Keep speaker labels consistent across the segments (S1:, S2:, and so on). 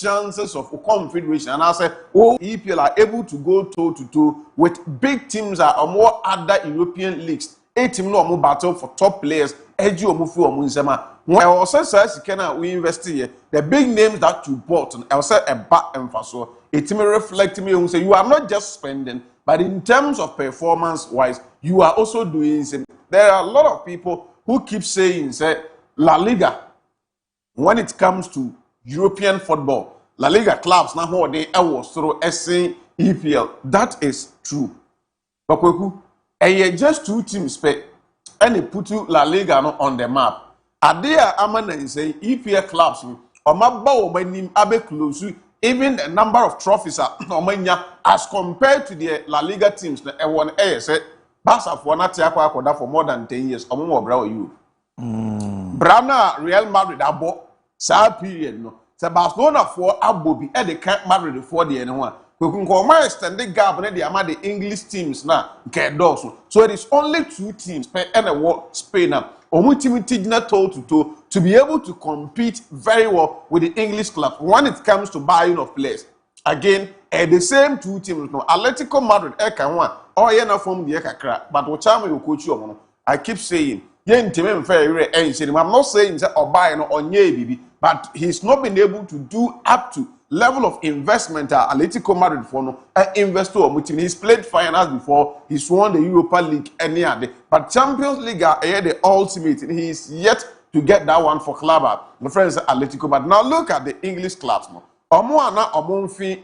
S1: chances of confederation, and I say, oh, EPL are able to go toe to toe with big teams or more other European leagues. A team no more battle for top players. Eji omufu omunzema. When I was saying we invest here, the big names that you bought, I was saying a back emphasis. It may reflect me and say you are not just spending, but in terms of performance-wise, you are also doing something. There are a lot of people who keep saying, say, La Liga, when it comes to European football, La Liga clubs now how they was through SC EPL. That is true. But just two teams and they put you La Liga on the map. Are there amana say EPL clubs or mabba nim abe close even the number of trophies are as compared to the La Liga teams that won say Barca for not for more than 10 years or more bra you. Brana Real Madrid abo sa period no. Say Barcelona for ABOU at the Camp Madrid for the anyone. We can come extend the gap and the English teams now. So it is only two teams per Spain now. Toe to toe to be able to compete very well with the English clubs when it comes to buying of players. Again, the same two teams. No, Atletico Madrid, or you from the Ekakra, but what time you coach you? I keep saying, I'm not saying that or buying or baby, but he's not been able to do up to level of investment at Atletico Madrid for no investor. He's played finals before. He's won the Europa League any other, but Champions League are the ultimate. He is yet to get that one for club. The friends Atletico. But now look at the English clubs. No, MON-FRI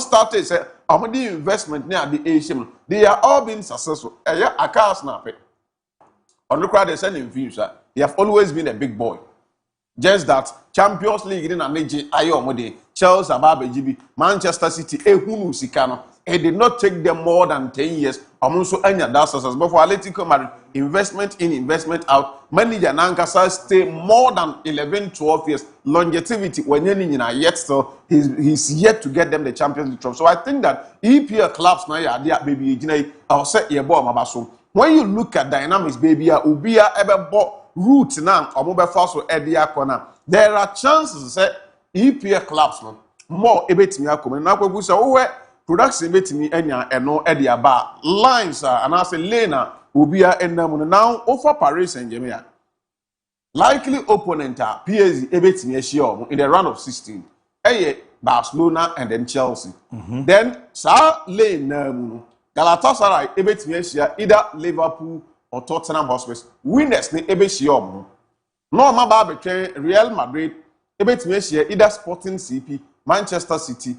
S1: started say the investment near the Asian. They are all been successful. I can't snap it. On the crowd, they send in future. He have always been a big boy. Just that Champions League in Aneji Ayomode, Chelsea Ababe GB, Manchester City, Ehunu Sikano. It did not take them more than 10 years. Also, any that success. But for Atletico Madrid, investment in, investment out, manager Nankasa stay more than 11, 12 years. Longevity when yet still he's yet to get them the Champions League trophy. So I think that EPL clubs now baby I'll say when you look at dynamics, baby, Ubia ever bought route now or mobile fast or Edia corner. There are chances that EPL clubs more ebet me come now go say oh production ebet me enya eno Edia bar lines and I say Lena Ubia endam now over Paris Saint-Germain. Likely opponent are PSG ebet me ehia in the round of 16. Barcelona and then Chelsea. Then sa lane Galatasaray ebet me ehia either Liverpool or Tottenham Hotspur. Winners ni ebehia no ma ba between Real Madrid ebetime ehia either Sporting CP, Manchester City.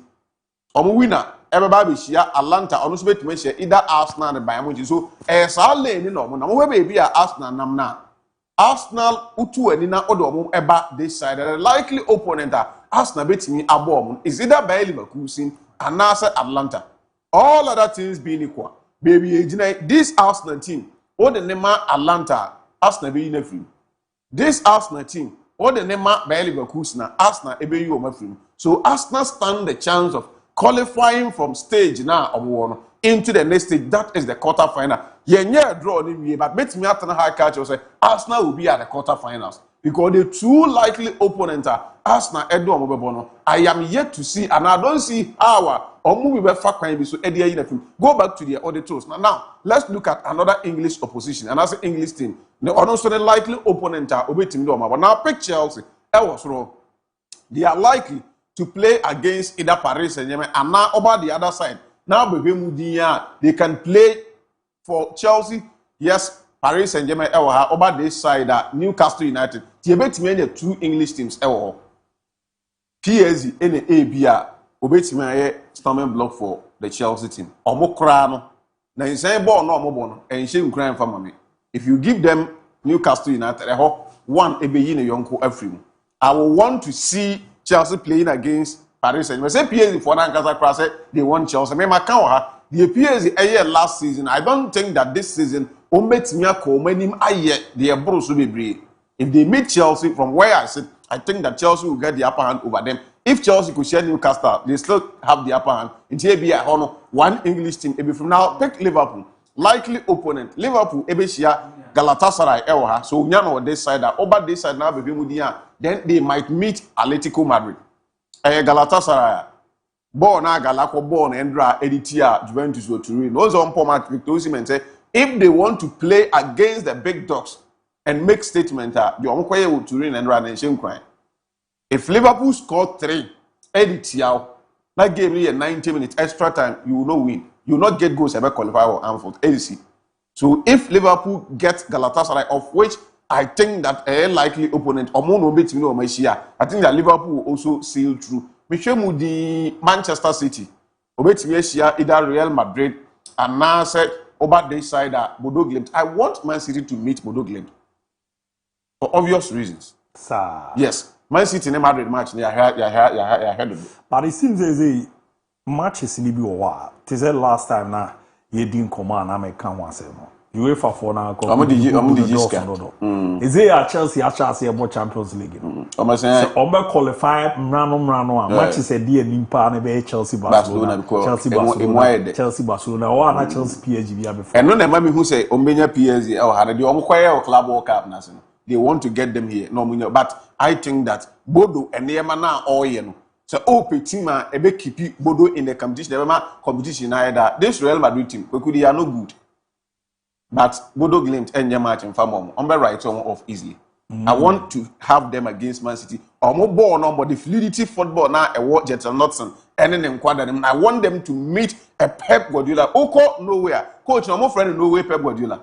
S1: Winner ebeba behia Atlanta ono so betime ehia either Arsenal and Bayern Munich. So sa lane no mo na mo be a Arsenal nam na. Arsenal utu ani na odo mo eba this side. The likely opponent Arsenal betime abo is either Bayer Leverkusen and Atlanta. All other things being equal. Baby this Arsenal team or the name Atlanta, Arsenal be in a film. This Arsenal team, or the name Bayer Leverkusen, Arsenal ABOU my film. So Arsenal stand the chance of qualifying from stage now of one into the next stage. That is the quarterfinal. Yeah, draw any but make me at high catch say Arsenal will be at the quarterfinals because the two likely opponents are Arsenal Edo Mobono. I am yet to see, and I don't see our or movie Fakye so Eddie in the film. Go back to the auditors. Now let's look at another English opposition, and that's an English team. The also the likely opponent are Obetim Doma. But now pick Chelsea. That was wrong. They are likely to play against either Paris Saint-Germain and now over the other side. Now they can play for Chelsea. Yes, Paris Saint-Germain over this side Newcastle United. The two English teams PSG and ABOU obetime stumbling block for the Chelsea team. Omokra no na insane ball no omobo no and shame crying for mommy. If you give them Newcastle United one ebeyi ne yonko afrim. I will want to see Chelsea playing against Paris Saint-Germain. Say PSG for Nankasa class they won Chelsea. Me maka the PSG last season. I don't think that this season ometimi akomanim aye the ebroso bebre. If they meet Chelsea from where I sit, I think that Chelsea will get the upper hand over them. If Chelsea could share Newcastle, they still have the upper hand. It's one English team. From now, pick Liverpool. Likely opponent. Liverpool, Galatasaray, so we know this side. Over this side now, then they might meet Atletico Madrid. Galatasaray. Ball na Galako ball Endra Editia Juventus or Turin. Those on Pomat Victor Osimhen say if they want to play against the big dogs and make statement the Omokoye will Turin and run and cry. If Liverpool scored 3, Editia, that game here 90 minutes extra time, you will not win. You will not get goals ever qualify or Anfield. ADC. So if Liverpool gets Galatasaray, of which I think that a likely opponent, I think that Liverpool will also sail through. Michel the Manchester City, either Real Madrid and now said over this side Bodo Glimt. I want Man City to meet Bodo Glimt for obvious reasons.
S2: Sir.
S1: Yes, Man City in a Madrid match, they are ahead of it.
S2: But it seems as a match is in the war. It is the last time now you didn't come on and make one say no. UEFA for now. Is it a Chelsea about Champions League? So qualify Mrano match is a dear Nimpa and Chelsea Barcelona. Chelsea Barcelona or Chelsea PSG before.
S1: And no name who say Ombenya PSG or had the Omokoye Club World Cup. They want to get them here. No, but I think that Bodo and Yemana or Yeno. So team ebe keep Bodo in the competition. Competition either this Real Madrid team they are no good. But Bodo Glimt and match in Famom on the right off easily. I want to have them against Man City. Or more ball on but the fluidity football now a what Jetson Notson and then them. I want them to meet a Pep Guardiola. Oko nowhere. Coach, no more friend no way Pep Guardiola.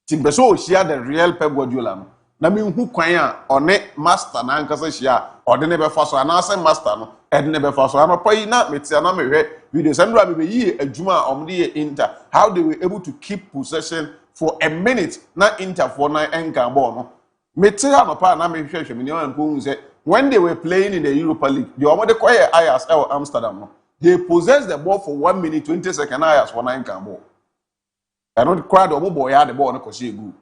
S1: Timbeso share the real Pep Guardiola. Na me hu kwan a one master na nkasa hia ode ne be fa so ana ase master no ede ne be fa so ana pai na metia na me hwe video sandra me be yi adwuma a omde ye Inter how they were able to keep possession for a minute na Inter for na enka ball no metia no pa na me hwehwe me ne nko say when they were playing in the Europa League the omde koye Ajax Amsterdam no they possessed the ball for 1 minute 20 seconds Ajax for na enka ball I don't cry the boy had the ball no ko she go.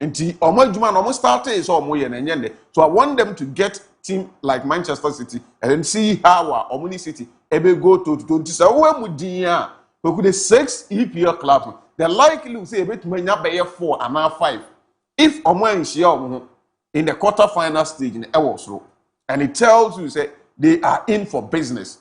S1: Nti omajuma no started so omo ye na nyende. So I want them to get team like Manchester City and then see how Omni City ebe go to 20 so we mu din a we could 6 EPL clubs. The likely will say ebe to manya be 4 and 5 if omo enhia omo in the quarter final stage in Ewosro and it tells you say they are in for business.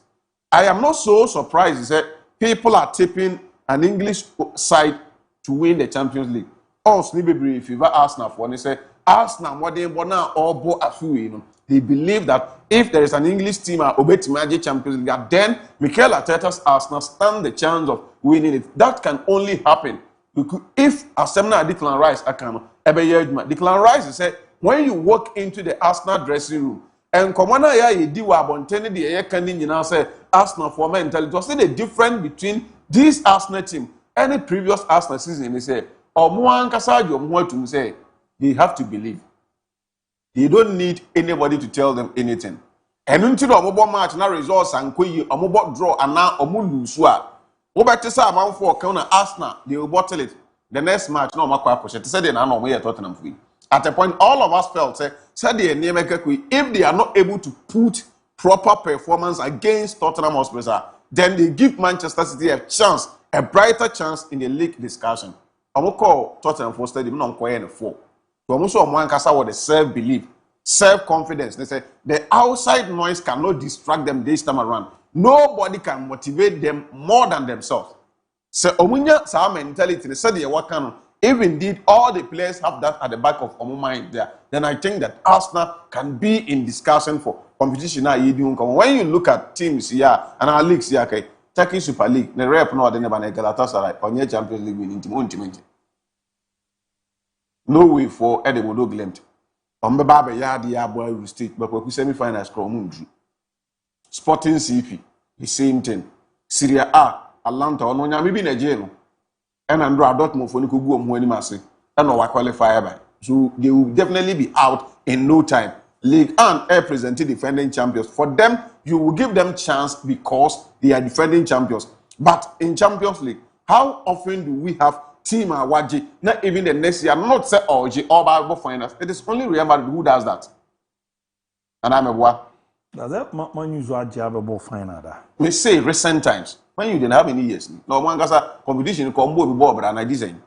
S1: I am not so surprised that people are tipping an English side to win the Champions League. Also, if you Arsenal for they say Arsenal what they want now all bo afu they believe that if there is an English team at Obetimaji Champions League, then Mikel Arteta's Arsenal stand the chance of winning it. That can only happen if Asemna Declan Rice akano Declan Rice said when you walk into the Arsenal dressing room and Komana ya yedi wa bontene de ye kan ni now say Arsenal for mentality was the difference between this Arsenal team and the previous Arsenal season. They say they have to believe. They don't need anybody to tell them anything. And until the mobile match now results and a mobile draw and now a lose. Over to say amount for counter Arsenal, they will bottle it. The next match, no matter what, said they are not way at Tottenham. At a point, all of us felt said they if they are not able to put proper performance against Tottenham Hotspur, then they give Manchester City a chance, a brighter chance in the league discussion. I will call Tottenham for stadium non quiet 4. So I'm also one casa with the self-belief, self-confidence. They say the outside noise cannot distract them this time around. Nobody can motivate them more than themselves. So Omunya sa mentality, they said what can if indeed all the players have that at the back of our mind there, then I think that Arsenal can be in discussion for competition. When you look at teams here and our leagues here, okay, Turkish Super League, the rep no the never Galatasaray on your Champions League winning. No way for Bodo Glimt. Ombaba Yadi ABOU State, but we semi-finals Kromundru. Sporting CP, the same thing. Syria A, Atlanta, or no, maybe Nigeria. And Andra Dortmund for Nikugu Mwenimase, and no qualify by. So they will definitely be out in no time. League and Air presented defending champions. For them, you will give them chance because they are defending champions. But in Champions League, how often do we have team Awaji, not even the next year, not say OG or Bible finals? It is only Real Madrid who does that. And I'm a what?
S2: Does that man usually have a ball final?
S1: We say recent times when you didn't have any years. No one got a competition combo with Bob and I design.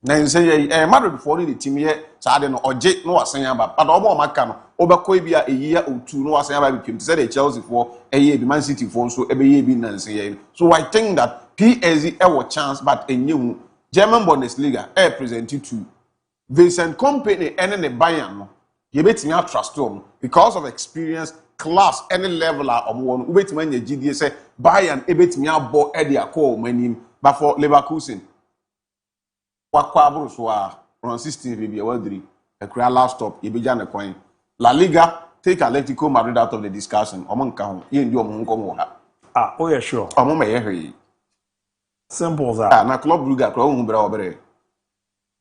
S1: na say Madrid before the team here saa de no oje no wasan aba but omo maka no obekọ bi a eyiya otu no wasan aba bi pim say the Chelsea for eye bi Man City for so ebeye bi na say so I think that PSG a chance but enye German Bundesliga present to Vincent Kompany and the Bayern no you betimi trust them because of experience class any level of one we betimi anya GD say Bayern e betimi abo e de akọ manim but for Leverkusen wakwa aburu so a on 16 baby wadri e kura last stop e beja na kwan La Liga take Atletico Madrid out of the discussion omo nka ho ye ndi omo nko ha
S2: oh yeah sure
S1: omo me ye hwe
S2: simple as that
S1: na Club Brugge akra hu bra obere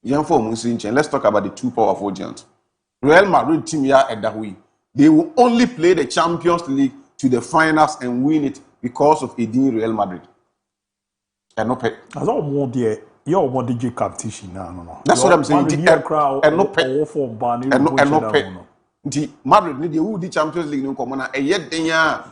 S1: yan for mun sin chen let's talk about the two powerful giants Real Madrid team ya edahui they will only play the Champions League to the finals and win it because of Edin Real Madrid and no pay
S2: as all more there your body DJ competition no
S1: that's what I'm saying and no pay
S2: for ban
S1: and no pay the Madrid need who the Champions League no come na yet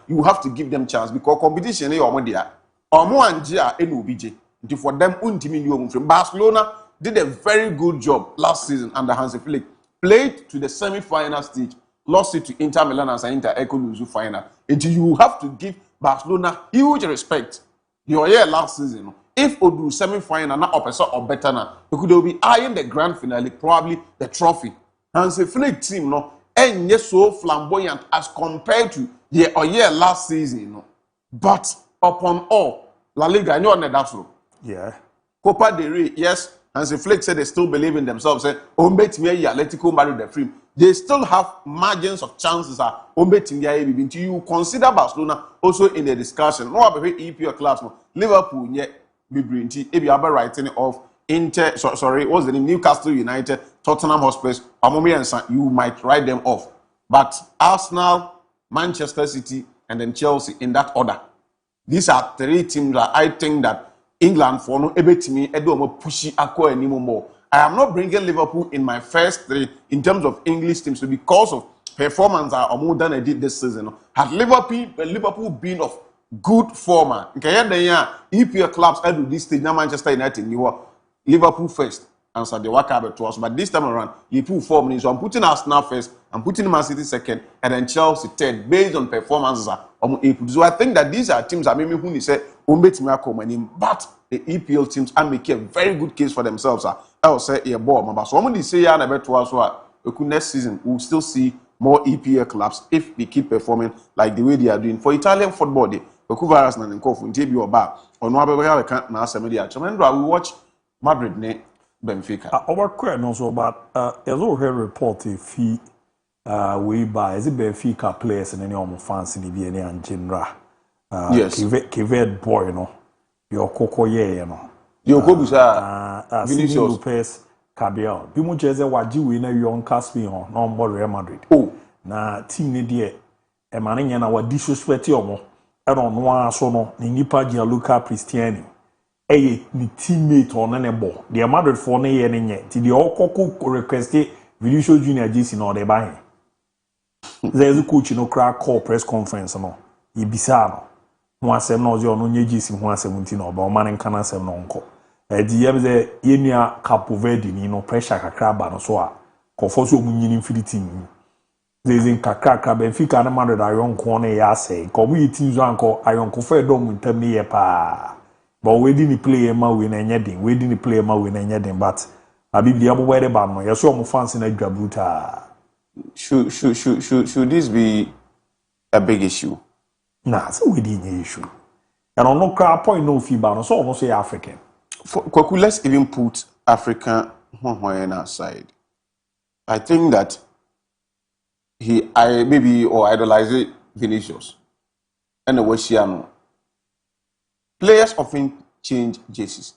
S1: you have to give them chance because competition e omo dia omo anje a e no obije nti for them untimi ni omo from Barcelona did a very good job last season under Hansi Flick played to the semi-final stage lost it to Inter Milan and Inter Eco lose final until you have to give Barcelona huge respect your year last season if Odu semi-final na opesa or better na they could be eyeing the grand finale probably the trophy Hansi Flick team no enye so flamboyant as compared to the year last season no but upon all La Liga you know that's so
S2: yeah
S1: Copa del Rey yes Hansi Flick said they still believe in themselves. Say, Atletico Madrid the free. They still have margins of chances. You consider Barcelona also in the discussion. No, about EPL clubs. Liverpool, yeah, be brinty. If you are writing of Inter, sorry, what's the name? Newcastle United, Tottenham Hotspur, you might write them off. But Arsenal, Manchester City, and then Chelsea in that order. These are three teams that I think that England for no ebetimi edo mo pushy akọ anymore. I am not bringing Liverpool in my first three in terms of English teams so because of performance are more than I did this season. Had Liverpool been of good form, EPL clubs at this stage now Manchester United you are Liverpool first and so they work out to us. But this time around, Liverpool form so I'm putting Arsenal first, I'm putting Man City second, and then Chelsea third based on performances. So I think that these are teams that maybe who say but the EPL teams are making a very good case for themselves. I will say a ball. So I'm going to say next season we'll still see more EPL clubs if they keep performing like the way they are doing. For Italian football, they virus and debut or bar or no we watch Madrid ne Benfica.
S2: Our question also but as we report if he we buy as Benfica players and any of fans in the BNA and general.
S1: Yes.
S2: Kivet boy, no. Your Coco ye, no.
S1: Your Kobusa
S2: Vinicius Lopez Cabral. Bimu Jeze waji wina yon Caspi on no Real Madrid.
S1: Oh.
S2: Na team ne die e mane na wa disrespect yomo. E no no so no ni nipa Gianluca Cristiani. Eye ni teammate on ne bo. The Madrid for ne ye ne nye. Ti the okoko request Vinicius Junior JC no de ba he. There's a coach no crack call press conference no. Yebisa no. Ho asem na oje ono nye JC ho asem nti no ba o man nka na asem no nko. Edi yem ze yenia Capo Verde ni no pressure kakra ba no so a kofo so omunyini mfiti ni. Zezin kakra Benfica na Madrid ayon ko na ya say ko bu yitin zo anko ayon ko fe do muntam ni ye pa. But we didn't play ma we na nyeden we didn't play ma we na nyeden but abibia bo wede ba no yeso omo fans na dwabruta. Should
S1: this be a big issue?
S2: Nah, so we didn't issue. And on no crowd point no FIBA, no so almost say African.
S1: Kwaku, let's even put African aside. I think that maybe or idolize Vinicius and the Weshiano. Players often change jerseys.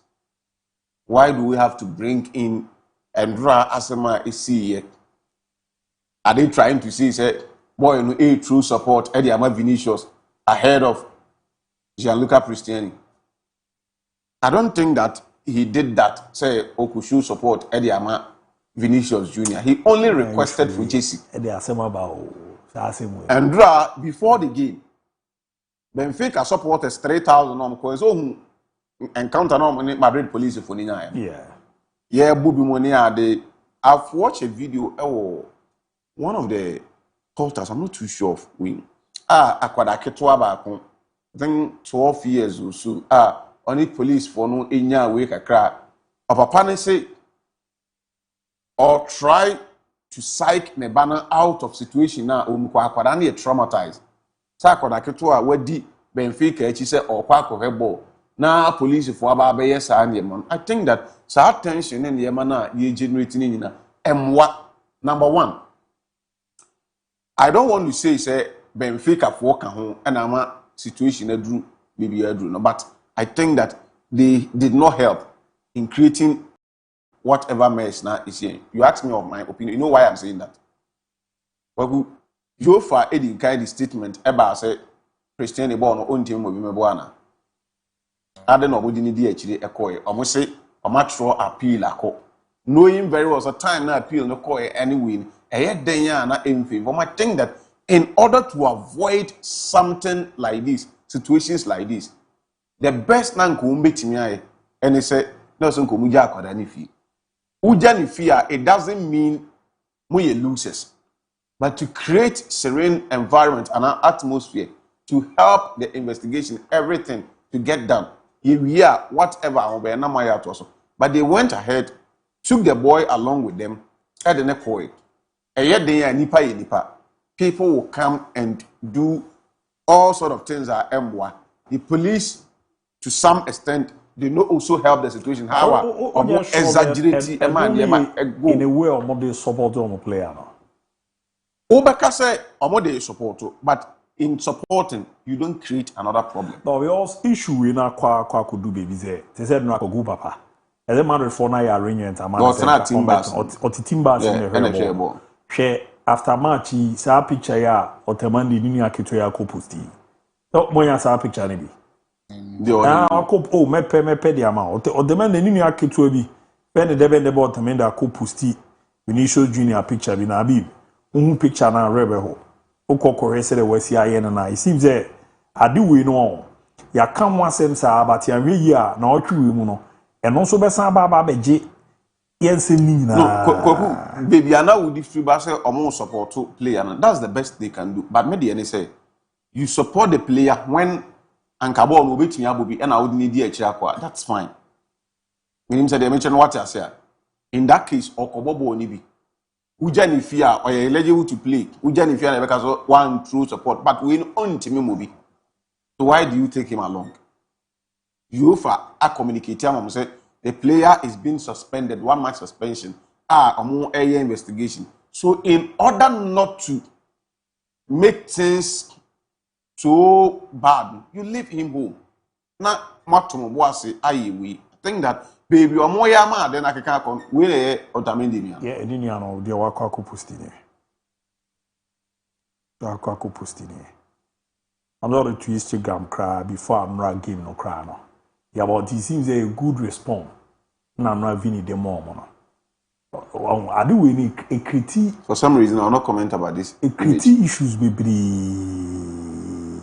S1: Why do we have to bring in Andra Asema Esi? Are they trying to say boy no a true support Eddie Ama Vinicius ahead of Gianluca Cristiani? I don't think that he did that. Say Okushu support Eddie Ama Vinicius Jr. He only requested for JC.
S2: Eddie Asema about
S1: Andra before the game. Benfica supporters 3,000 because encounter Madrid police for
S2: yeah.
S1: Yeah, Bobby Money are the. I've watched a video. Oh, one of the cultures. I'm not too sure of when. Akwada ketwa baako. I think 12 years or so. Only police for no enya we kakra. Papa ne say or try to psych ne banner out of situation na akwada na traumatized. Sa akwada ketwa wadi Benfica echi say okwa akɔhɛ ball. Na police for aba be saa nneɛma. I think that saa tension ne nneɛma na ye generate ne nyina emwa. Number one, I don't want to say Benfica for ka ho and ama situation adru maybe adru no, but I think that they did not help in creating whatever mess now is here. You ask me of my opinion. You know why I'm saying that? Well, you for Eddie kind of statement about say Christian Ebo on team will be Mebuana. I don't know what you need actually a coy. I must say a much raw appeal a co. Knowing very well, a time na appeal no coy any win. A yet denya na in favor. I think that in order to avoid something like this, situations like this, the best nan kumbe timia and he said, no, son kumuja kodani fi. Ujani fear, it doesn't mean we losers, but to create serene environment and an atmosphere to help the investigation, everything to get done. Yeah, whatever, but they went ahead, took the boy along with them, and then people will come and do all sort of things at M1. The police, to some extent, they not also help the situation. How exaggerate
S2: in a way of the support on the player.
S1: Obaka say they support, but in supporting, you don't create another problem.
S2: No, we also issue in our could do baby there. They said no go papa. As a matter for now, arrangement a man or timbers in the ball. Share after match, sa picture ya or temandi ni akitoya ko posti. No moya sa picture ni bi. Oh, me di ama. O demand ni akitoya bi. Ben de ben de ball temenda ko posti. Initial junior picture bi na bi. Picture na rebe ho. Okokore say the wesi aye na. It seems that ade we no. Ya kan wasem sa abati anwe yi a na otwe mu no. Eno so besan ba beje. Yensem ni na.
S1: No, baby, I now would free ba say omo support to player. That's the best they can do. But me dey say you support the player when ankabo no betimi abobi and I would need the akwa. That's fine. Meaning say they mention what I say. In that case, okobobo oni bi. Ujani fear or you're eligible to play. Ujani fear because one true support, but we on team movie. So why do you take him along? You offer a communicator say the player is being suspended, 1 match suspension. A more area investigation. So in order not to make things so bad, you leave him home. Now, Matomo Boise, I think that. Baby, or more yama, then I can come. Will Otamendi?
S2: Yeah, Niniano, the Wakaku Pustini. Wakaku Pustini. I'm not a Instagram cry before I'm not game no cry. No. Yeah, but it seems a good response. No, I'm not Vinny the mom. I do any a critique.
S1: For some reason, I'll not comment about this.
S2: A critique issues, baby.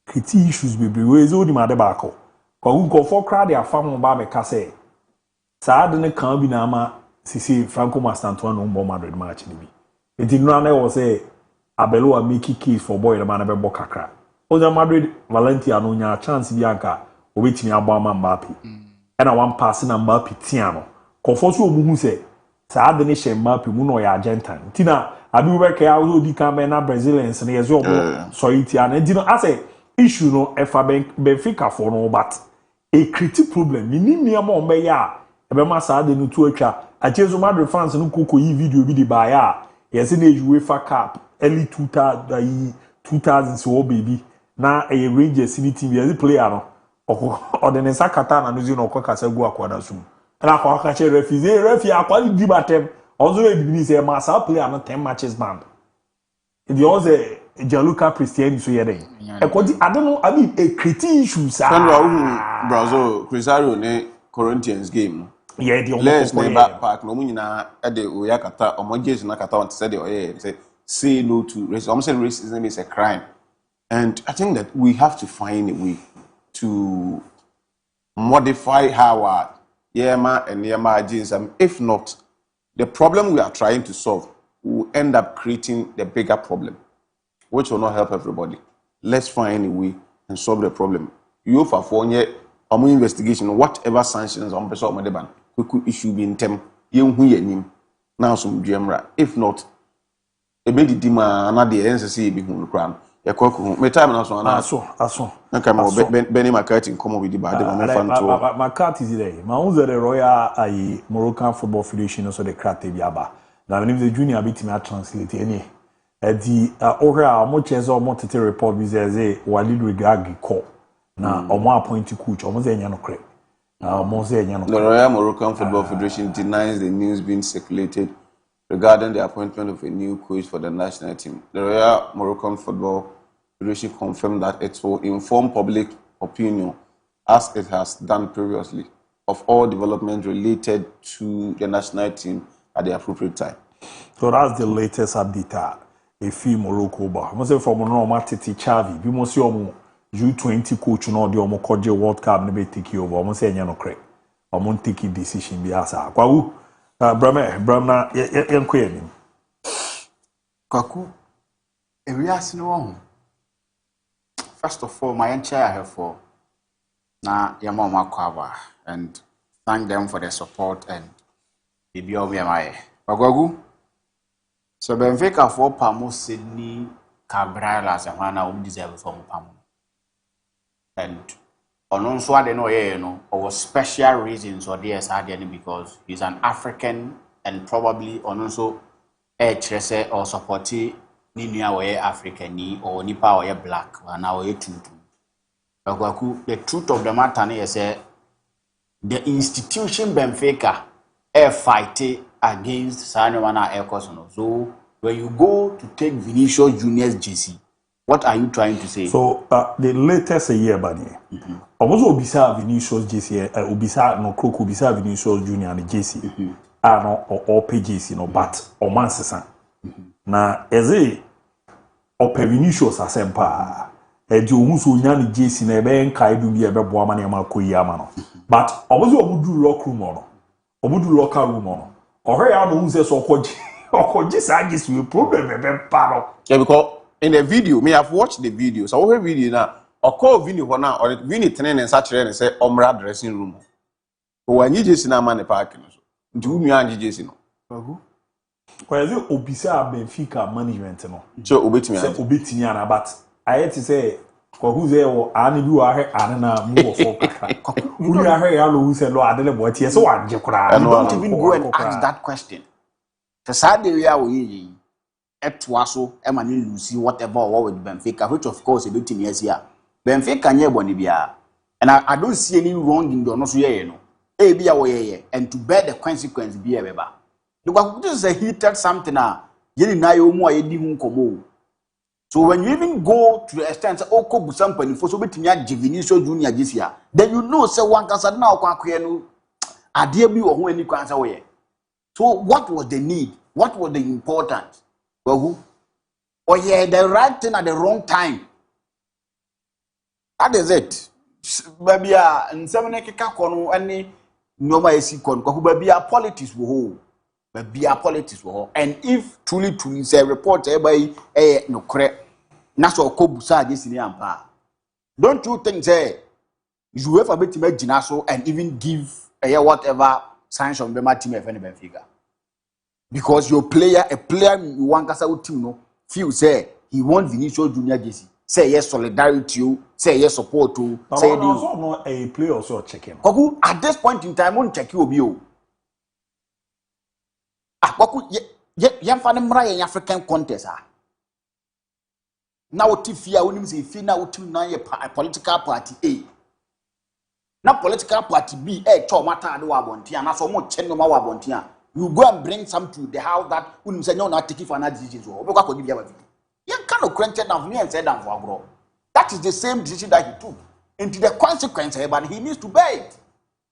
S2: Critique issues, baby. Where is all the Madabako? Go for cry, they are found by the casse. Saad ne kan bi na ama sisi Franco Mastanto no mbo Madrid match ni bi. Enti no na wo say Abelo a make case for boy na man be kakra. Oja Madrid Valencia no nya chance bi anka obetimi abo ama Mbappe. E na one pass na Mbappe tia no. Konfo so omuhu say Saad ne she Mbappe mu no ya Argentine. Enti na abi we ka ya di kan be na Brazilians ne yezo obo so itia na enti no ase issue no efa Benfica for no but a critical problem ni niam o be ya Ebema Saade no to atwa achezo Madrid fans no koko yi video bi di ba ya yesi na UEFA Cup early 2000 so baby na a Rangers ni team yesi player no odene sakata na no zi no kokasa gu akwada sum na kwa ka che refi akwali di batem ozo e bi say ma sa player no 10 matches band the oze Gianluca Cristiano so yede e kodi I don't know I mean a critique issues
S1: Brazil Cristiano ne Corinthians game.
S2: Yeah, the
S1: let's never park no munyina e de oyakata omojesu na kata want say the say no to racism. Almost racism is a crime. And I think that we have to find a way to modify our Yema and Yema jeans. If not, the problem we are trying to solve will end up creating the bigger problem, which will not help everybody. Let's find a way and solve the problem. You for 4 year investigation, whatever sanctions on person of the ban, we could issue in term. Now some GMRA. If not, a bit dima another NCC be who crown. A cock, my time and so. I come over Benny McCarthy come with the bad.
S2: My cat is there. My own the Royal Moroccan Football Federation, also the Krate Biaba. Now, if the junior bit me translate any. The Ora, much as almost report is a Walid Regagi call. Now, or more appointed coach, almost a yano crack.
S1: The Royal Moroccan Football Federation denies the news being circulated regarding the appointment of a new coach for the national team. The Royal Moroccan Football Federation confirmed that it will inform public opinion, as it has done previously, of all developments related to the national team at the appropriate time.
S2: So that's the latest update. If Morocco, but I say from normal Titi Chavi, we must see U20 coach no the omokoje World Cup ne be take over omo say nya no kre omo take decision bi asa kwawu bramna yenko yanim
S3: kwaku ewiase no ho. First of all, my entire here for na yama makwa and thank them for their support and bibi o me mai kwagu so Benfica for Pamo Sydney Cabral as a man who deserve from Pamo. And also I don't know, or special reasons or there's because he's an African and probably also a tracer or supporting Ninia or African or Nipa or black and now a two. The truth of the matter is the institution Benfica fighting against Sanowana Ekosono. So when you go to take Vinicius Junior's JC, what are you trying to say? So
S2: the latest a year bani. Almost obisa Vinicius JC, obisa no Kroko obisa Vinicius Junior and JC. No or PJC no, but Oman Sesan. Na eze ope Vinicius asempa. Eji omuso nyani JC na ebe nka edu bi ebe boa mane ma koyi ama no. But almost omudu lock room no. Omudu locker room no. Ohwe ya no unse so okoji sagis we problem ebe paro.
S1: Yeah, because in the video, me have watched the video. So what video now? Or call video for now, or video training and such and say Omra dressing room. But when you just in a man parking, do me and just no.
S2: Well, the Obisa Benfica management no.
S1: So
S2: obetimi but I had to say who's there or any do I na move for who you are here who said no adele boy tie so anje kura.
S3: Don't even go and ask that question. The sad area we etwaso emani lucy whatever or with Benfica, which of course a bit in years here. Benfica nye boni bia. And I don't see any wrong in the no so ye no. E bia wo ye and to bear the consequence be a beba. Look, this is a heated something yeni na yo mu ayedi hu nkomo. So when you even go to the extent say oko busam panifo so betimi age Vinicius Junior Gisia, then you know say one kasa na okwa akoye no ade bi wo ho ani kwan say wo ye. So what was the need? What was the importance? Well, or yeah, the right thing at the wrong time. That is it. Baby, and seven kono any no esi kono. Because baby, politics will baby, politics will. And if truly say report everybody no correct. Naso kobusa this in ampa. Don't you think say you have a bit to make Jinaso and even give whatever signs on the team of any Benfica? Because your player, a player you want Kasa team no feel say he want Vinicius Junior JC. Say yes solidarity you, say yes support to. Say
S2: also not a player also checking.
S3: Koku at this point in time won't check you obio. Koku ye fane mra ye African contest Now tifia unim say fi na utim na ye political party A. Na political party B cho mata de wa bontia na so mo che no ma wa bontia. You go and bring some to the house that unim say no na take for another decision so obekwa ko bia ba fi. You cannot crunch it down for me and say down for agro. That is the same decision that he took. Into the consequence, but he needs to bear it.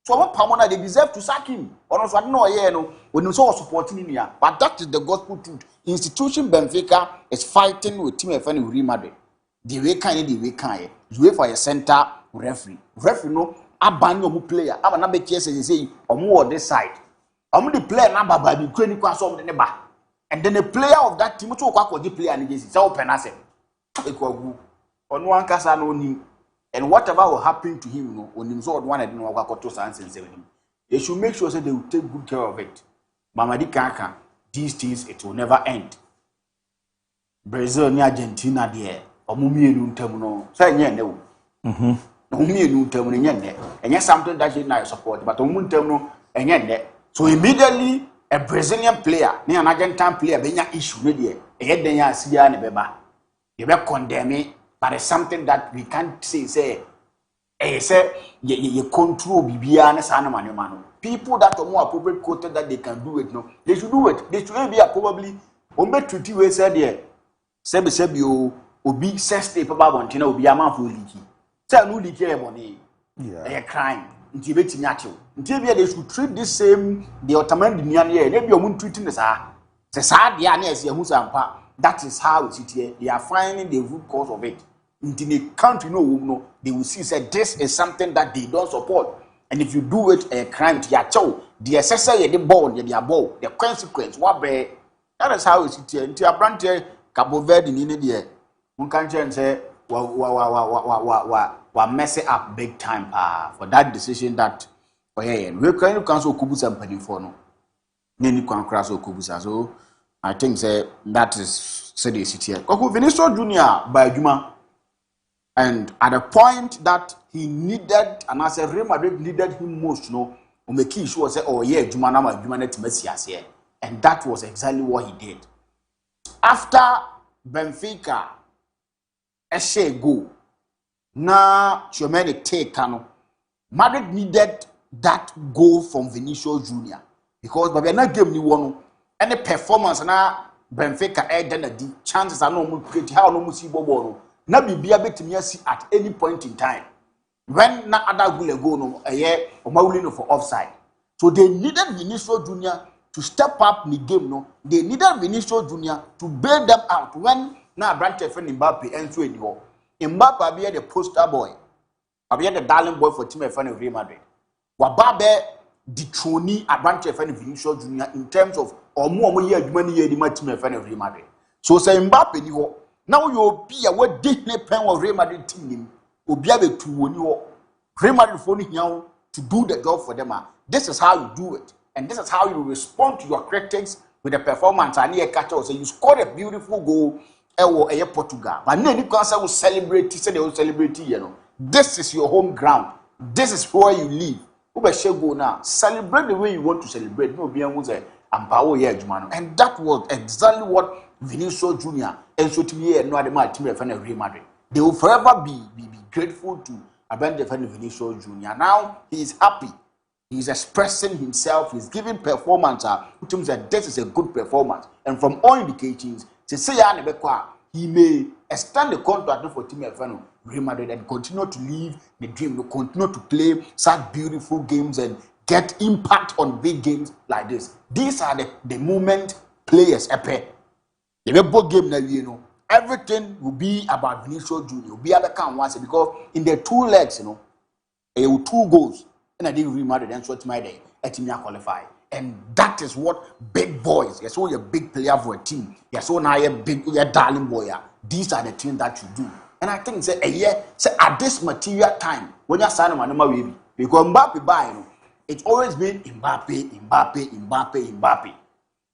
S3: So what Pamona they deserve to sack him. Or also, I don't know, no, when you saw supporting him here. But that is the gospel truth. Institution Benfica is fighting with Team FN Real Madrid. The way kind, the way for a center referee no aban no player aba na be tie say omo on this side omo the player na baba bi kura ni kwa so omo ne ba and then the player of that team to kwa the player ni jesi say open asem ekwagu onu ankasa no ni and whatever will happen to him no onim so one and no kwa to san sense him they should make sure say they will take good care of it mamadi kaka these things it will never end Brazil ni Argentina there omo mienu ntam no say nye ne wo omienu ntam no nye ne enye something that you now support but omo ntam no enye ne so immediately a Brazilian player ni an Argentine player benya issue no there enye den ya asia ne beba you be condemn but it's something that we can't say you control bibia na sa na manema no people that are more appropriate quoted that they can do it no they should do it they should be probably on be treaty we say there sebi obi sexte papa bontina obi amanfo liki say no liki e boni a crime nti betimi achew nti bia they should treat this same the automatic nian here na bia omun treating this say dia na ese hu sampa that is how it is here they are finding the root cause of it in the country no they will see say this is something that they don't support and if you do it a crime to your chow the assessor the ball the consequence what be that is how it is here nti abrante Cabo Verde ni there one can say wa mess it up big time for that decision that we can cancel kubusa mpanifo no ni kwan kraso kubusa so I think say that is the city here Koku Vinicius Junior by Juma and at the point that he needed and as a Real Madrid needed him most no o make sure say oh yeah Juma na Juma na timasiase and that was exactly what he did after Benfica a go na Chomeni take no Madrid needed that goal from Vinicius Junior because but we na game ni one any performance na Benfica done the chances are no more create how no more see ball na bibia betimi asi at any point in time when na other goal no o mawuli no for offside so they needed Vinicius Junior to step up in the game no they needed Vinicius Junior to bail them out when na Brante friend Mbappe ento eniwo Mbappe be the poster boy be the darling boy for team friend of Real Madrid wa babe detroni Brante friend Vinicius Junior in terms of omo ye adwuma ni ye di ma team friend of Real Madrid so say Mbappe ni ho now you obi a what dey ne pen of Real Madrid team nim obi abetu woni ho Real Madrid for ni hia to do the job for them this is how you do it and this is how you respond to your critics with the performance and you catch us. So you scored a beautiful goal Portugal. But then you can say we celebrate, say they will celebrate, you know. This is your home ground. This is where you live. Go now. Celebrate the way you want to celebrate. No be and that was exactly what Vinicius Junior and so to me and no other team of Real Madrid. They will forever be grateful to Abel Vinicius Junior. Now he is happy. He's expressing himself, he's giving performance, which means that this is a good performance. And from all indications, he may extend the contract for Team FN Real Madrid and continue to live the dream, to continue to play such beautiful games and get impact on big games like this. These are the moment players appear. The both game now, you know, everything will be about Vinicius Junior. Will be able to count once because in the two legs, you know, 2 goals. And I didn't remember then so my day a team qualify. And that is what big boys, you're so a big player for a team, you're so now a big darling boy. These are the things that you do. And I think say a year say at this material time when you're signing my baby, because Mbappe buy it's always been Mbappe.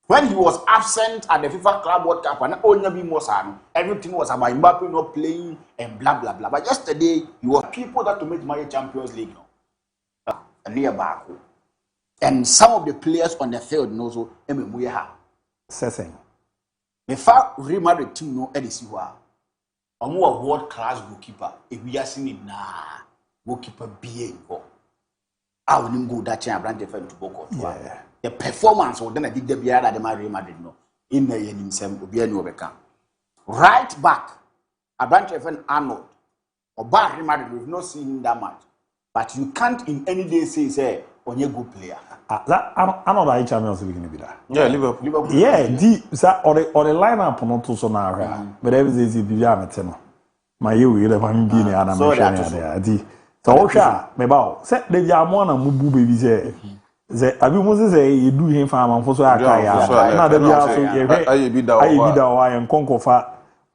S3: When he was absent at the FIFA Club World Cup and only be more everything was about Mbappe not playing and blah blah blah. But yesterday you were people that to make my Champions League. Near back, and some of the players on the field also we have.
S2: Sessing.
S3: The fact Real Madrid team no Edisiwa, a more world class goalkeeper. If we are seeing it goalkeeper being go. I wouldn't go that chair brand defend to Boko. The performance or then I did the beer at the Real Madrid no. In the end himself will be a new become. Right back, a branch defend Arnold or Real Madrid we've not seen him that much. But you can't in any day say on your good player.
S2: That I know that Champions League be that.
S1: Yeah, Liverpool.
S2: Yeah, or the lineup not to so now. But every day be my you will have been Adam. So sha me ba say the Jamon and Mubu baby say abi mo say you do him farm for so aka ya na da bia so
S1: aye bi da
S2: wa yan konkofa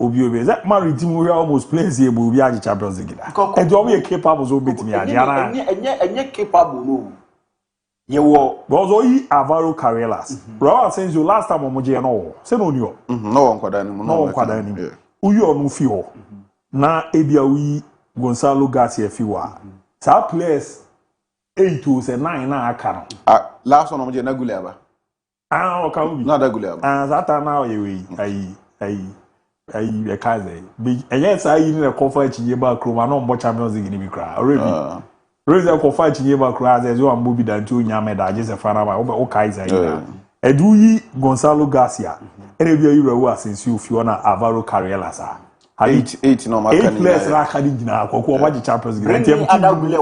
S2: obi say marry team we almost plays here but obi agi Champions League da e do we capable so betimi ade ana
S3: enye capable no ye wo
S2: because oyi Avaro Carreras bro since you last time omo je no say no ni o
S1: no nkwada ni
S2: no nkwada ni uyi onu fi ho na ebia uyi Gonzalo Garcia fi wa sa players 8 to 9 na aka no
S1: last one omo je na Guleba
S2: o ka ubi
S1: na da Guleba
S2: zata na yewe ayi e kaze bi enye sa yi ni rekofa chinye ba kroma no mbo Champions League ni bi kra already Rose rekofa chinye ba kra as yo ambo bi dan ti onya me da je se fana ba o kaiza yi edu yi Gonzalo Garcia ene bi ayi rewu asensi ofi ona Avaro Carreras
S1: 8 no ma
S2: kan 8 players ra kadi gina akoko o ma Champions League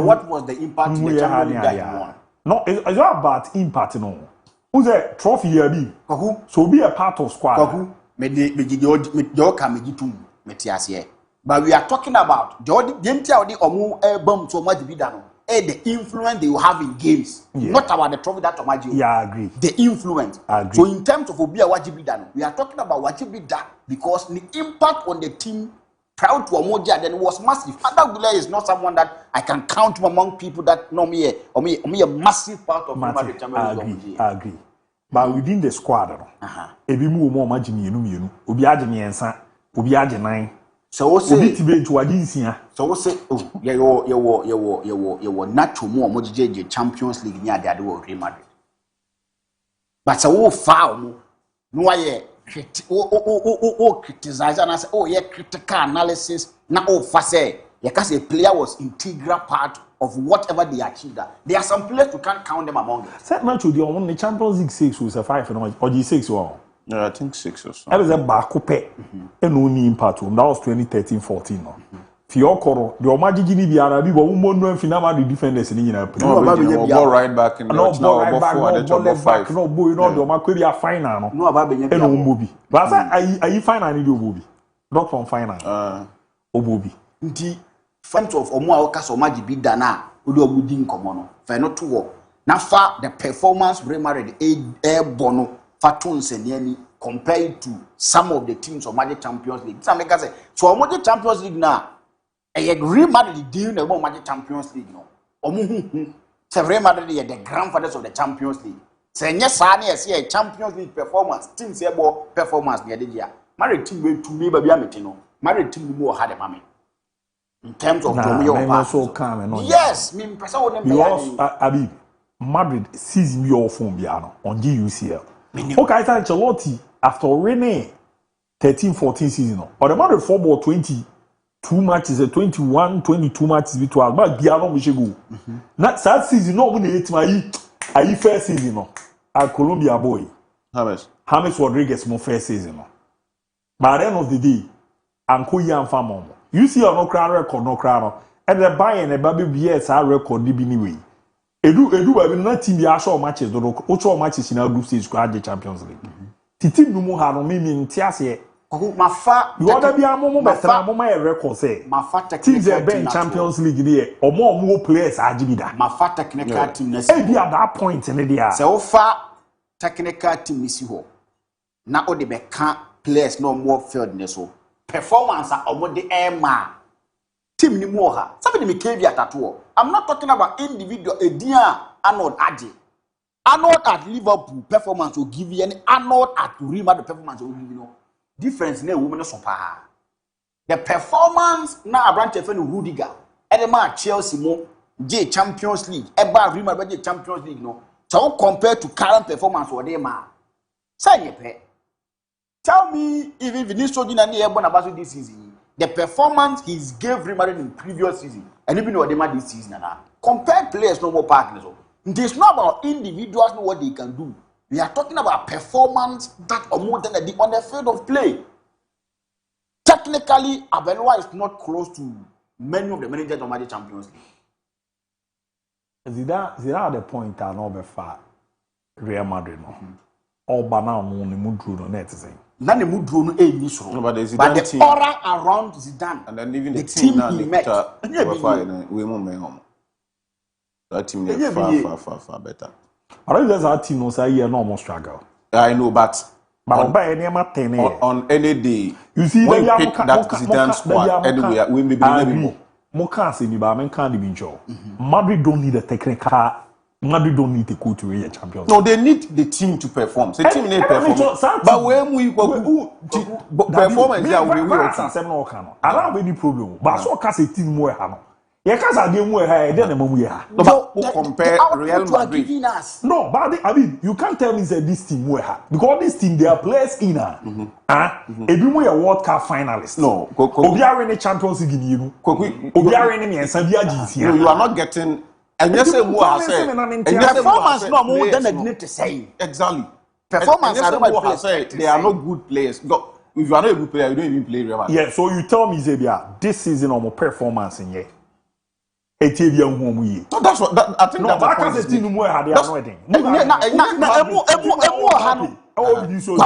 S3: what was the impact in the Champions League that you won?
S2: No, it's not about impact no. Who's a trophy here be? So be a part of squad.
S3: But we are talking about the influence they will have in games, not about the trophy that Omaji.
S2: Yeah, I agree.
S3: The influence. So in terms of Obia Wajibidano, we are talking about Wajibida because the impact on the team proud to Omoja then was massive. Adagule is not someone that I can count among people that know me a massive part of
S2: the Champions. I agree. But within the squad, ebi mu omo ma jimi enu obi age miensa obi age nine
S3: so say
S2: obi tibe ntu age nsia
S3: so say oh you natural mo omo jeje Champions League ni ade wo Real Madrid but so wo foul mo no why criticize and say critical analysis na fa say because a player was integral part of whatever they achieved. There are some players you can't count them among them.
S2: Set match with the Champions League 6 was a 5 or the 6 one.
S1: Yeah, I think 6 or so.
S2: That was a Bakupe and only impact. That was 2013-14. Fiokoro, the Omajini Biarabi, but woman no final the defenders in the
S1: ball right back in the
S2: no boy, no, the Maquia final. No, about being a movie. But I final need Obobi. Not from final. Obobi.
S3: Front of Omo Okasomaji be dana, Udo Budin Comono, Fano to walk. Now, far the performance remarried air bono, Fatuns and Yeni compared to some of the teams of Magic Champions League. Some make us say, so Magic Champions League now, I agree, Madrid deal about Magic Champions League. No, Omu, Real Madrid, the grandfathers of the Champions League. Say, yes, I see a Champions League performance, teams about performance near the year. Married team will to me, baby, Ametino. Married team more had a mammy. In terms of yes, me person
S2: Abi Madrid season your phone biano on GUCL. Okay, I said Ancelotti after Rene 13-14 season or the Madrid football 22 matches 21-22 matches between but biano we should go. Not that season no when hit my first season no. A Colombia boy. James Rodriguez my first season no. By the end of the day, Anko Yan Famon. You see no crown record no crown and the buy and a baby BS our record be anyway. Edu baby na team ya show matches do no matches in our group stage squad the Champions League. The team no more no me ntiase.
S3: Mafa
S2: you order be amomo betra amomo e record say.
S3: Mafa
S2: teams e ben Champions League there omo players agibida.
S3: Mafa technical team na.
S2: E be at that point in there.
S3: Se ofa technical team ni si ho. Na o de be kan players no more field ne so. Performance of the Emma team ni moha. Somebody me cave at all. I'm not talking about individual Edia Arnold Adi. Arnold at Liverpool performance will give you any Arnold at Real Madrid performance will give you no difference in a woman super. The performance now branch of Rudiger, Edema Chelsea mo J Champions League, Eba Real Madrid Champions League no. So compared to current performance or them say ye pay. Tell me if Vinicius Junior Ebon about this season, the performance he's gave Real Madrid in previous season, and even what they made this season now. Compare players no more partners. It's not about individuals know what they can do. We are talking about performance that are more than on the field of play. Technically, Abelwa is not close to many of the managers of the Champions League.
S2: Zira the point are not far Real Madrid no. All banana no ni mudru no net say.
S3: None of them no any so.
S1: But
S3: the aura around Zidane
S1: and then even the
S3: team
S1: he
S3: met.
S1: We home. That team is far better.
S2: I don't know that team knows I hear no more struggle.
S1: I know, but
S2: on
S1: any day,
S2: you see,
S1: when pick that Zidane squad anyway, we may be more.
S2: Moka say me, but I can't even show. Madrid don't need a technical. Madrid don't need a coach to win a champion.
S1: No, they need the team to perform. The team need perform. But when we performance,
S2: we allow any problem. But so can say team more. You can't say more. Then
S1: but compare Real Madrid.
S2: No, but I mean, you can't tell me that this team more because this team they are players in if you a World Cup finalist.
S1: No,
S2: Obi are in the Champions League. Obi are in the
S1: No, you are not getting. And yes,
S3: performance no more than a need to say.
S1: Exactly.
S3: Performance
S1: they are not good players. If you are not a good player, you don't even play Real Madrid.
S2: Yeah, so you tell me, Zebia, this season on my performance in here. No,
S1: that's what I think.
S2: No, but I can't say no more. They are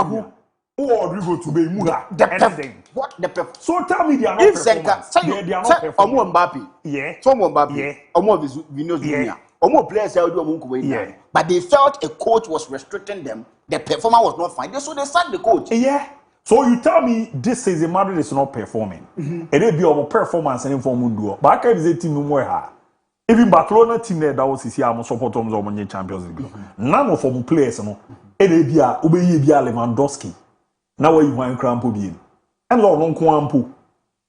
S2: not. Or we go to be anything.
S3: What the
S2: so tell me they are not performing. They are not performing.
S3: Mbappe.
S2: Yeah.
S3: Some Mbappe. Yeah. Vinicius Junior. Players yeah. But they felt a coach was restricting them. The performance was not fine. So they sacked the coach.
S2: Yeah. So you tell me this season Madrid is not performing. It will be our performance and inform do. But I can't say team no more. Even Barcelona team there that was here am support them on Champions League. None of them players no. It will be a Lewandowski. Now you want crampo bien. And Lord non kwampo.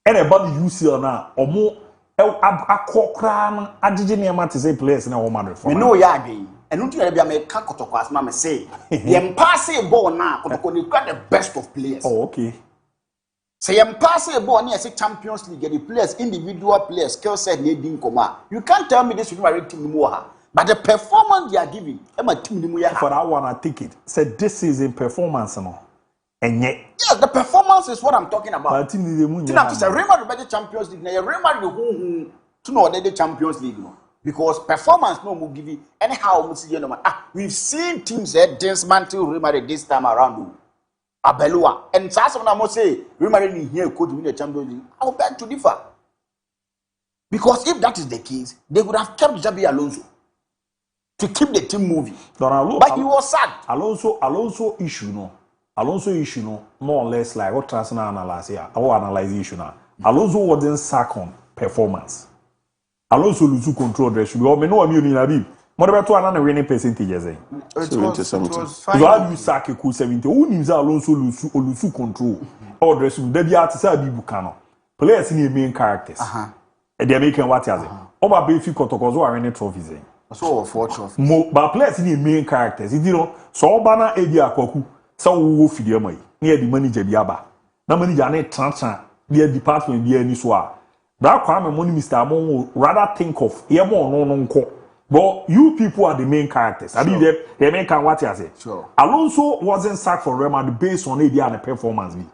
S2: And about the UCL now or more akokran agige near to say players na Madrid for.
S3: We know ya again. And don't you be a make kotoko as mama say. The pass ball now kotoko you got the best of players.
S2: Oh okay.
S3: Say pass ball near say Champions League the players individual players skill set needing koma. You can't tell me this will be team more. But the performance they are giving, for
S2: that one I take it. Said this season performance no.
S3: Yes, the performance is what I'm talking about.
S2: But team the moon.
S3: Real Madrid Champions League. Now Real Madrid who to know the Champions League no. Because performance no will give you anyhow. We've seen teams that dismantle Real Madrid this time around. ABOU and some of them say Real Madrid here could win the Champions League. I would beg to differ. Because if that is the case, they would have kept Xabi Alonso to keep the team moving. But he was sad.
S2: Alonso issue no. Alonso issue no more or less like what transnational analyze here. Our analyze issue now. Alonso wasn't sack on performance. Alonso lose control dress. We all know I'm using Habib. What about to another winning percentages?
S1: 70.
S2: So how you sack a cool 70? Who needs Alonso lose control? Or dress room. They be at Habib Kano. Players in the main characters. And they're making what you say. Over Bayfield Kotokozo are winning trophies.
S3: So 4 trophies.
S2: But players in the main characters. You know, so Bana Edia Koku. So we fidie mai near the manager biaba na manager na transfer near department bi ani so a bra kwa me money Mr. Amon rather think of ye mo no nko but you people are the main characters. I mean they main can what you say.
S3: Sure.
S2: Alonso wasn't sacked for Real Madrid based on the performance bi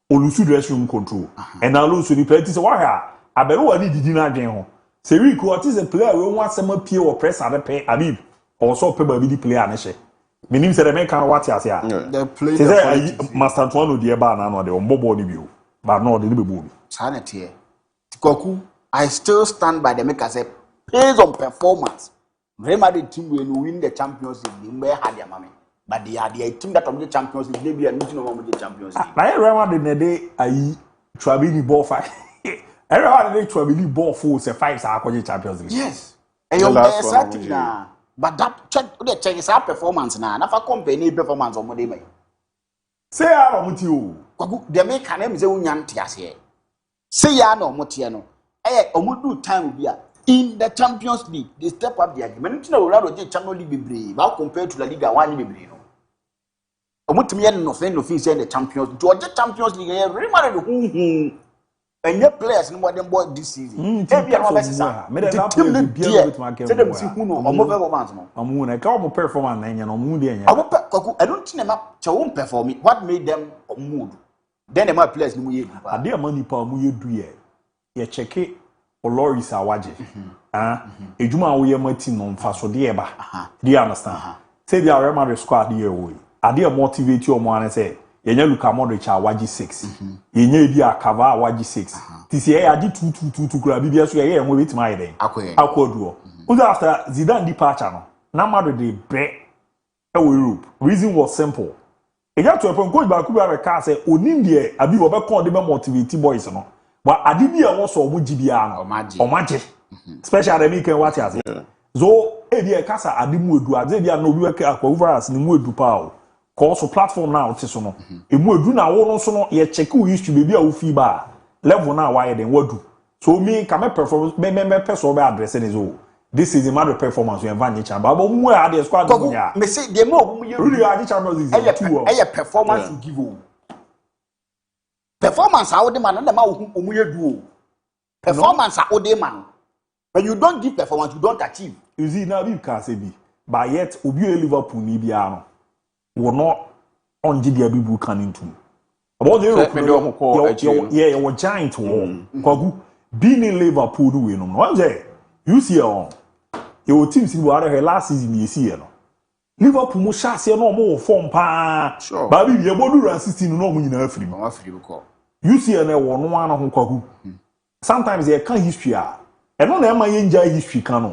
S2: olusu dress room control and Alonso the player say why aberu ani didi na adwen ho say we ko is a player we want some pie or press at the pay Habib also pay ba bi player na she meaning say the man can what you say.
S3: They play
S2: the Master Antoine the eba na no de ombobo ni bio but no de be bo.
S3: Sanity. Tikoku, I still stand by the make say based on performance. Real Madrid team will win the Champions League. They may have their money, but they are the team that of the Champions League. They be a meeting of the Champions League.
S2: Now Real Madrid na dey ayi Trabini ball 5. Real Madrid Trabini ball 4 say 5 sa akwaje Champions League.
S3: Yes. And you are certain na. But that check is our performance now. Nafa company performance on Monday may.
S2: Say ya no muti o.
S3: The make can name say unyan tiase. Say ya no muti no. Omudu time be in the Champions League. They step up the argument. No Ronaldo dey Champions League bebre. Ba compared to La Liga one bebre no. Omutumi yen no friend no fit say the Champions. Georgia Champions League Real Madrid and your players no more than boy this season. Every other person. The team need to say them see who no or more performance no.
S2: Amu na ka mo performance na nya no mu dey nya.
S3: I don't think them won't perform. What made them mood? Then them players no mu ye.
S2: Ade amani pa mu ye du ye. Ye check Oloris awaje. Ejuma wo ye mati no mfa so de eba. Do you understand? Say the Real Madrid squad dey away. Ade motivate you mo an say yenya Luka Modric a waji 6 yenya ebi a Kava a waji 6 ti se ya di 2 kura bibia so ye enwe betima ayeden akoduo uzo after Zidane departure no na Madrid dey be Europe reason was simple e got to a point coach ba ku ba ka say onim de abi wo be kon de be motivate boys no but ade bi a wo so omo gibia no omaje special dem can what as so e bi e kasa ade mu edu ade bi a no bi we ka overas ni mu edu pa o cause platform now te so no e mu edu na wo no so no ye check wo history be bi a wo fi ba level na why den wadu so me ka me performance me person be address ni so this is a matter of performance we advance chamber but mu a dey squad mu ya
S3: me say the more mu
S2: really a champions is two
S3: e performance you give o performance how the man na ma omu ye du o performance how the man when you don't give performance you don't achieve
S2: you see now you can say bi but yet obi Liverpool ni bia no will not on DIABY book can into about the yeah you giant war kwagu being in Liverpool we no one say you see on your team see what last season you see no Liverpool mo chance no mo form pa ba bi ye bodu ran 16 no mo nyina afiri
S3: mo afiri ko
S2: you see na wo no an ho kwagu sometimes they can history a eno na ma ye nja history kan no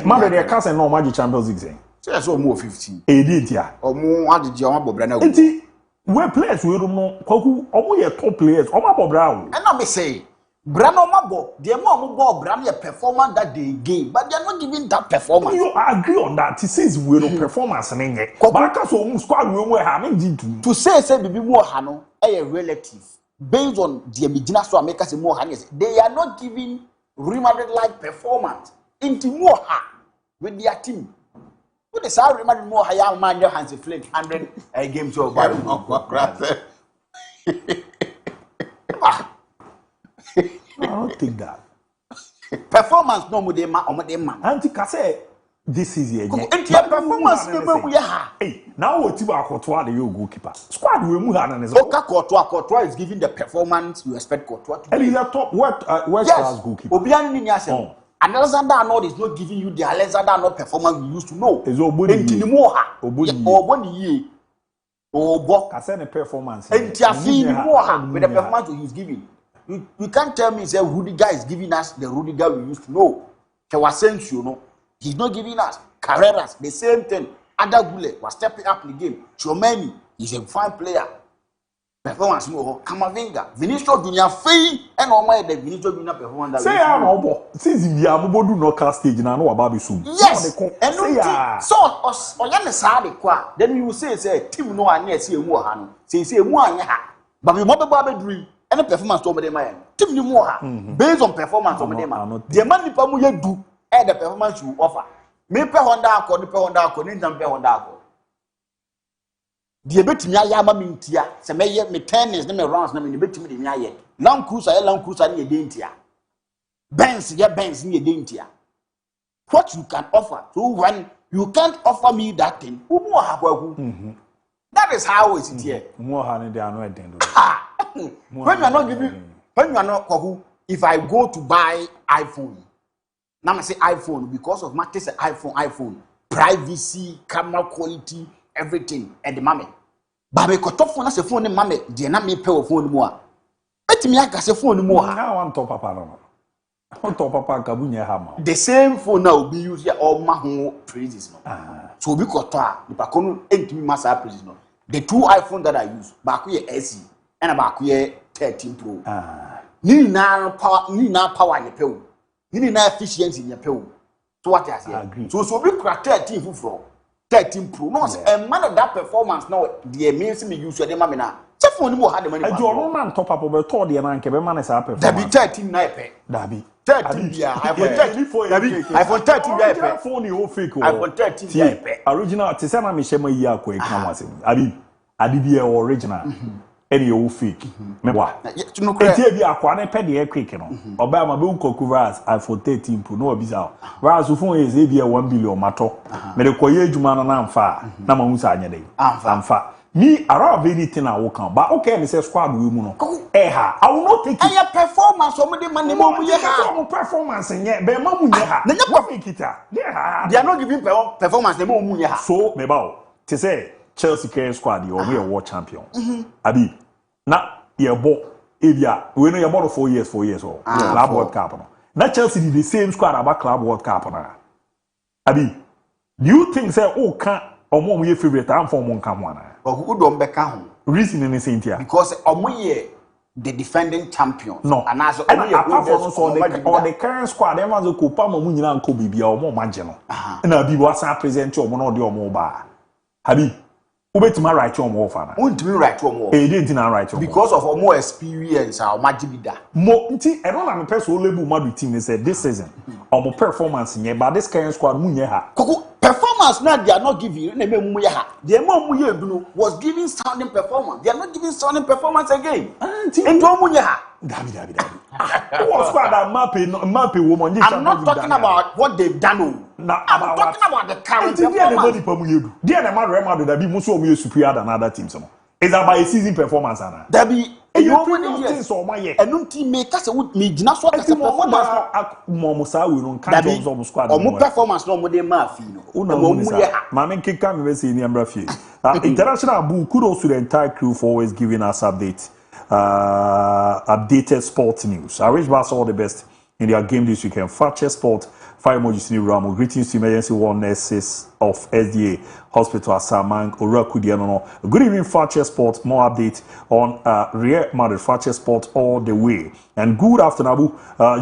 S2: ma de ka say no ma Champions League say
S3: so mo 15
S2: e di ntia
S3: omo adije omo bobra na
S2: nti we players we no kwagu omo ye top players omo bobra o
S3: and na me say Brano Mabo, the more ball brand your performance that they gain, but they're not giving that performance.
S2: You agree on that? He says we no performance and but so squad we having
S3: to say be more hano a relative based on the Medina so make us more hanes. They are not giving Real Madrid like performance into more with their team. What is our Real Madrid more higher man your hands flame 100 games to
S2: I don't think that.
S3: Performance no more than man.
S2: Auntie Kase, this is your
S3: performance.
S2: Hey, now what you are Courtois, the your goalkeeper. Squad we move on.
S3: Courtois is giving the performance you expect Courtois to.
S2: And he's a top West class goalkeeper.
S3: Obiani and Alexander Arnold is not giving you the Alexander Arnold performance you used to know.
S2: Is
S3: Obo
S2: Kase the performance.
S3: And Tiafi with the performance he's giving. You can't tell me say Rudiger is giving us the Rudiger we used to know. Kewasensio, no, he's not giving us Carreras, the same thing. Adagule was stepping up in the game. Chomeni is a fine player. Performance no Kamavinga, Vinicius Junior Fei, and all my the Vinicius Junior performance.
S2: Say I'm obo. Since we are do no cast stage na no about soon.
S3: Yes, and so oyane sa de kwa. Then you say team no anya see emu ha no. Say emu anya ha. But we mo be dream. Any performance to me man team ni mo ha based on performance to me man the man nipa mu ye do the performance you offer me pe Honda akọ ni pe Honda akọ ni ntam pe Honda akọ the betimi aya ma me ntia se me ye me tennis ne me rounds na me betimi de me aye Land Cruiser ni ye de ntia Benz ni ye de ntia what you can offer so when you can't offer me that thing who mo ha kwaku that is how it is here
S2: mo ha ni de ano eden do
S3: when you are not giving, when you are not, if I go to buy iPhone, now I say iPhone because of matters iPhone, privacy, camera quality, everything, and the mommy. But I got phone as a phone, mommy, they not me pay phone more. Let me ask a phone more.
S2: Now I'm top papa no. On top papa kabunya hammer.
S3: The same phone now will be used here all my home praises no. So we got the Pacono ain't me master praises no. The two iPhone that I use, back here SE. And about 13 Pro. Ni na power in your pill. Ni na efficiency in your pill. So what I say? So we crack 13 from 13 Pro. No, a man of that performance now. The amazing me use your name now. Just for no had the money.
S2: I don't man top up over 30 the man can man is up.
S3: That be 13 na pay.
S2: That be
S3: 13 yeah. iPhone 13 yeah pay.
S2: Phone you fake.
S3: iPhone 13 yeah pay.
S2: Original. Te say na me share my year ko e kan wase. Abi be original. Any old fake. Mewa. Eti bi akwa na pe de quick no. Oba ma be unkoku ras iPhone 13 Pro no obisa. Ras phone is e bi 1 billion mato. Me de koye adwuma na amfa na ma hu sa anya dey. Amfa. Me around anything I work on. But okay, me say squad we mu no. I will not take it.
S3: Your performance o me de man mo ye ha.
S2: Performance nye be ma mu nye ha.
S3: Na
S2: nya kita.
S3: They are not giving performance dem mo mu ye ha.
S2: So me ba o. Te say Chelsea current squad, you are world champion. Abi, na your ball, Avia, we know your ball 4 years, 4 years old. Club World Cup. Now Chelsea did the same squad about Club World Cup. Abi, do you think say can't or more your favorite time for one come one?
S3: But who don't back home?
S2: Reason in the same here.
S3: Because the defending champion.
S2: No, and apart from all the current squad, everyone's a coupa Munya and Kobe be or more marginal. And I'll be what's I present you one or the mobile. Habi, who bet my right your more fan?
S3: Won't be right or more.
S2: He didn't right
S3: because of a more experience, our Majibida.
S2: More, I don't have a person who label Madrid team. They said this season, or more performance in here, but this current squad, Munya.
S3: Performance now they are not giving. The MON-FRI was giving sounding performance. They are not giving sounding performance again. And Munya.
S2: Dabi. What squad that mappy woman?
S3: I'm not talking about what they've done. I'm talking about the current performance.
S2: They are the man remember that be much more superior than other teams. Is that by a season performance, Anna?
S3: Dabi.
S2: You know things on my head.
S3: And don't team make us with me. Not what as a performance.
S2: Momusa we don't can't on squad.
S3: Or more performance no more than Mafino.
S2: Mama Kika me say in Ambrafi. International ABOU, kudos to the entire crew for always giving us updated sports news. I wish us all the best in their game this weekend. Fakye Sport, 5 emojis in Ramo. Greetings to emergency ward nurses of SDA Hospital Asamang, Orakudianono. Good evening, Fakye Sport. More update on Real Madrid, Fakye Sport all the way. And good afternoon, ABOU.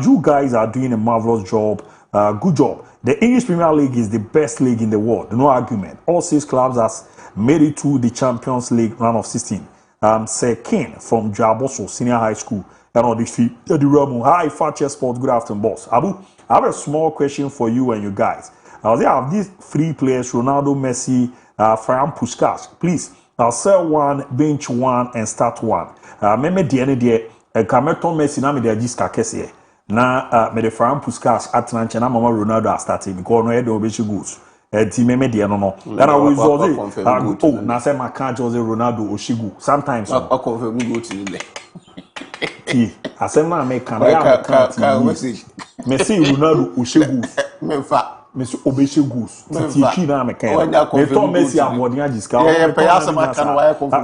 S2: You guys are doing a marvelous job. Good job. The English Premier League is the best league in the world. No argument. All 6 clubs has made it to the Champions League round of 16. Sir King from Jaboso Senior High School. And on the street, the Ramo. Hi, Fakye Sport. Good afternoon, boss. ABOU, I have a small question for you and you guys. They have these 3 players: Ronaldo, Messi, Ferran Puskas. Please, sell 1, bench 1, and start 1. Meme diene die, Kameton Messi na me de jiska kese. Na me de Ferran Puskas atnanche na mama Ronaldo starting because no e de obechi goals. Team meme die no. Then I will say, na say my can't Jose Ronaldo Oshigu. Sometimes
S1: I confirm go to you.
S2: I say na me can Messi Ronaldo Oshigu.
S1: Memfa
S2: Messi Obechi goals. Titi na me can. Me to Messi amodi ajiska.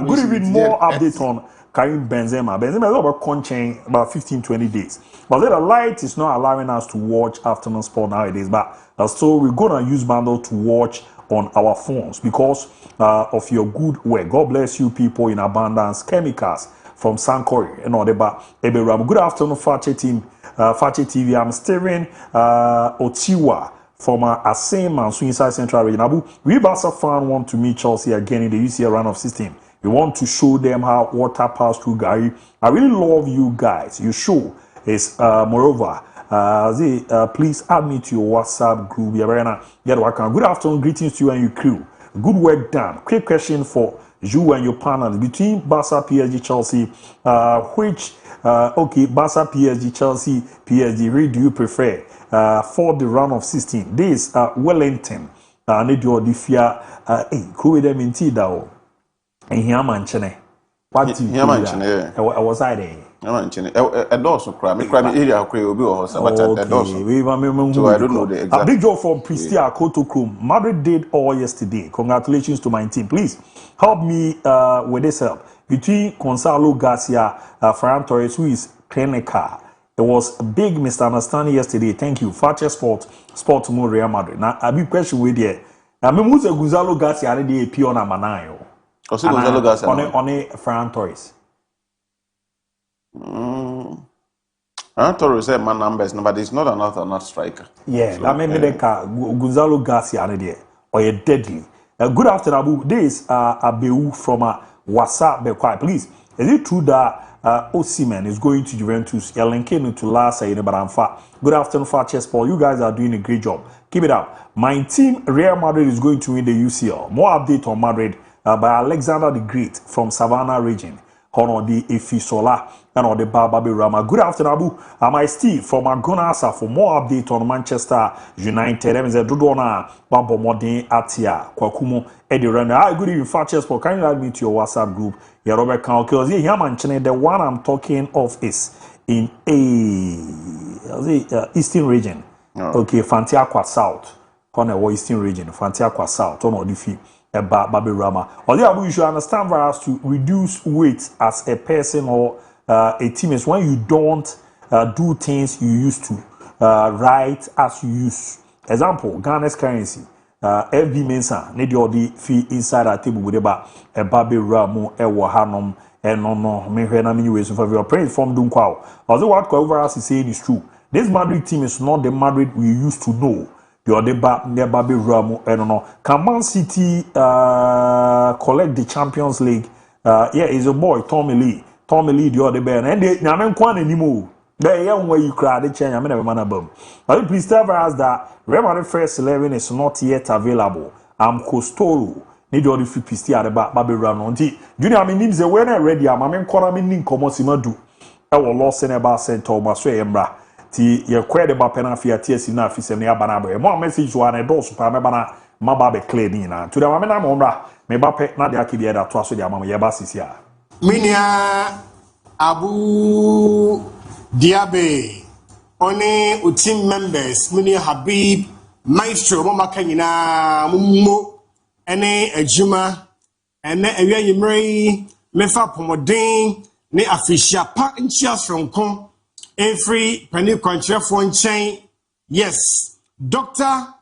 S2: Good evening, more update on Karim Benzema. Benzema is about conchain about 15-20 days. But the light is not allowing us to watch afternoon sport nowadays. But so we're gonna use bundle to watch on our phones because of your good work. God bless you people in abundance. Chemicals from Sankori and all the bar. Good afternoon, Fakye team. Fakye TV. I'm Steven Otiwa from Asema and Inside Central Region. ABOU, we Barca fan want to meet Chelsea again in the UCL round of 16. We want to show them how water pass through Gary. I really love you guys. Your show is moreover. Please add me to your WhatsApp group. Good afternoon, greetings to you and your crew. Good work done. Quick question for you and your panel. Between Barca, PSG, Chelsea, Barca, PSG, Chelsea, PSG, who do you prefer for the round of 16? This Wellington. Need your diffia. Who them in Tidao? And here manchene. What do you I was I there?
S1: A dorsal crime. Me crime area will be or so a dorsal. So I don't know the exact.
S2: A big job from Pristia Kotokrum. Madrid did all yesterday. Congratulations to my team. Please help me with this help. Between Gonzalo Garcia, Ferran Torres, who is clinical. There was a big misunderstanding yesterday. Thank you. Fakye Sport to Real Madrid. Now, a big question with you. Now, me must Gonzalo Garcia already appear on a manayo. On a Ferran Torres.
S1: Ferran Torres said my numbers, but it's not another striker.
S2: Yeah, so, that made me Gonzalo Garcia already or a deadly. Good afternoon, ABOU. This ABOU from WhatsApp. Please, is it true that Osimhen is going to Juventus? Linking to last year, but I'm fat. Good afternoon, Fakye Sport. You guys are doing a great job. Keep it up. My team, Real Madrid, is going to win the UCL. More update on Madrid. By Alexander the Great from Savannah region. Honor the Efisola and on the Bababi Rama. Good afternoon, ABOU. I'm Steve from Agonasa for more update on Manchester United. Dudona Babo Modin Atia Kwakumo Eddie Renner. Hi, good evening, Fakye Sport. Can you add me to your WhatsApp group? Yeah, Robert Council. Here, Manchester. The one I'm talking of is in Eastern region. Okay, Fantiaqua South. Honor Eastern region. Fantiaqua South. On the fee. Babirama. Although you should understand for us to reduce weight as a person or a team is when you don't do things you used to right as you used. Example, Ghana's currency. FB Mensa, need your fee inside a table with a Babiramo, a Wahanum, and no, many ways for your praise from Dunkwao. Although what Coveras is saying is true. This Madrid team is not the Madrid we used to know. The other Baby Ramu, I don't know. Can Man City collect the Champions League? Yeah, is a boy, Tommy Lee. Tommy Lee, the other band. And they don't want anymore. There, young way you cry, the change. I mean, man above. But please tell us that Real Madrid first 11 is not yet available. I'm Costoro. Need all the free pistia about Baby Ramu. Junior, I mean, names are when I ready. I'm calling Comosima. I will lost in about Saint Thomas Embra. Ti ye kwede ba penalty atiasi na afise ne aba na ba mo message wa na do so pa me ba na maba be clear ni na to the ma me na mo mbra me ba pe na de akibia da to aso de ama ye ba sisi a
S4: minia ABOU DIABY oni team members minia Habib Maestro mo maka nyina mummo ene adwuma ene awia yimrei mefa pomoden ne afisia pa nchia sonkon MON-FRI penny control for chain. Yes, Dr.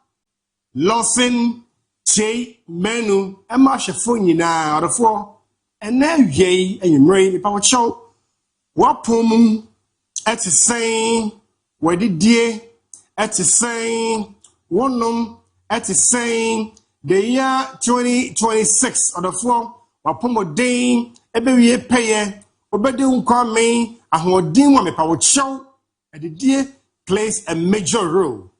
S4: Lawson Che Menu Emma Shafuni na or the four and now yea and you rain power show. What pum at the same where did dear at the same one at the same the year 2026 or the four what pum dane every payer obedi unkwame ahodin wa mepa wo show edidie plays a major role.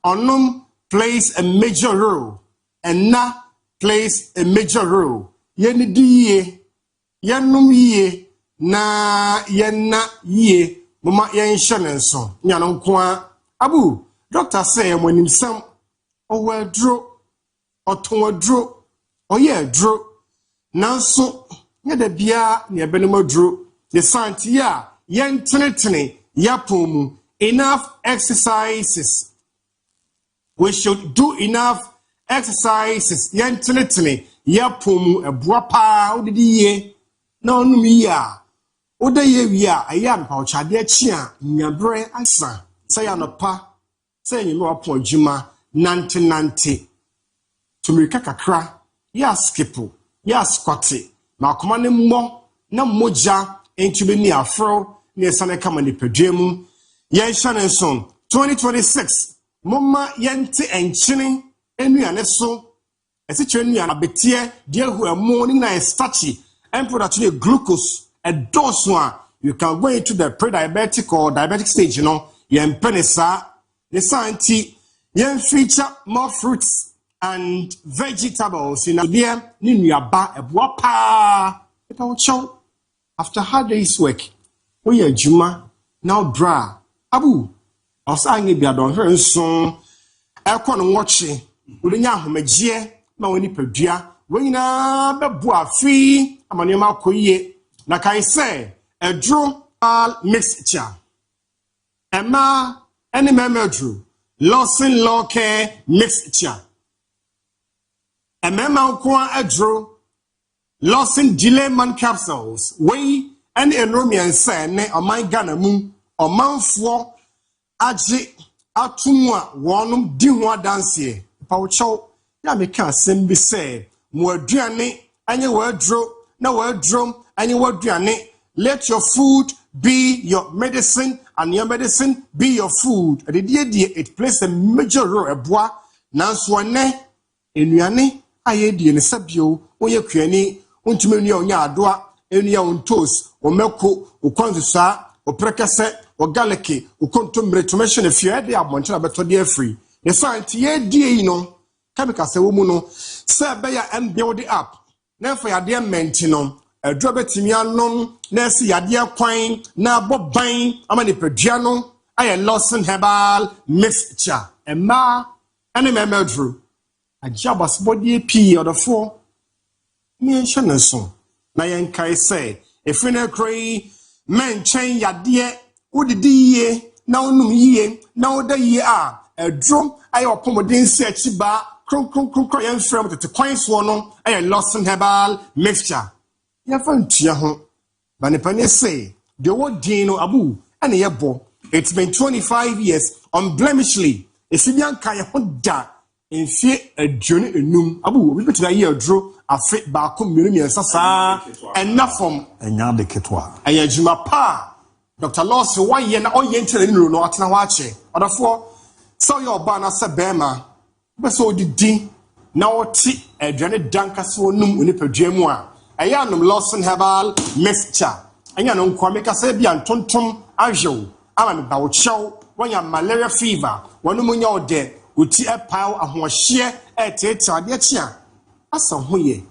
S4: Onum plays a major role. And na plays a major role. Yeni diye, yenum ye, na yenna ye, mama yen shanenson. Nyanon kwa. ABOU, doctor say when himself, o well draw, or ton draw, or ye draw. Nanso, ye de bia, ne benemo draw. The Santia, yen tenetene, yapumu, enough exercises. We should do enough exercises. Yen tenetene, yapumu, a buapa, udie, no numia. Oda ye a yam poucha de chia, nyabre ansa, say anopa, say you know upon juma, nanti. To me kakakra, ya skipu, ya squatty, ma command mo, na moja. Into be near fro, near Sana Kamani Pedremu. Yen Shannon 2026. Mama Yente and Chinning, and we are neso. As it train me and a betier, dear who are morning night statue, and put actually glucose, a dose one. You can go into the pre-diabetic or diabetic stage, you know. Yen penisa, the science, yen feature more fruits and vegetables in a dear Ninyaba, a wapa. If I would show. After hard day's work, we are Juma, now bra, ABOU. I was angry be a don her son. I can't watch it. Would ya home a jeer, no any per dear, when na bebois free, a manima coye. Like I say, a draw mixture. Emma, any member drew, Lawson law care mixture. A member qua a draw. Lawson delay man capsules, way and Romian say, ne or my Ghana moon, or MON-FRI, Aji, Atumwa, Wanum, Dimwa dance, Paucho, Yamika, Simbi say, more driane, and your word draw, no word drum, and your word driane. Let your food be your medicine, and your medicine be your food. At the idea, it plays a major role, a bois, Nanswane, in Yane, Ayedi, and Sabio, or your Kuani. Untumeni onya adwa enia untos o meko o kwanzusa o prekase o galeke o kontomre tumehye ne fie de abonche beto de afri the science ye die yi no chemical se wo mu no se be ya build up na for ya de menti no adwa betimi anom na se ya de kwan na boban ama ne padua no aye Lawson herbal mixture emma ene memedru ajabas body p or the four me Shannon na yen kai say if na krai men chen yade udidi ye na onum ye na oda ye a drum ayo pomodin se achiba kron yan frame to kwan so no e Lawson herbal mixture ya fa ntua ho ba ne pane say the word din no ABOU and yebo it's been 25 years unblemishedly esibian kan ye hoda enfie adwone enum ABOU obi betu aye adro afe ba ko mmiri sasa enafom
S2: enya de ketwa
S4: ayajuma pa Dr. Lawson why ye na oye ntere ni no atena wa ache odafo so your bana se bema be so didi na oti adwane dankaso num onipadwam a eya nom Lawson herbal mixture anya no nkwa meka se bia ntontom ahwew ama me ba wo chew wanya malaria fever wonu munya ode oti epaw ahohye eteta ade chia asa hoye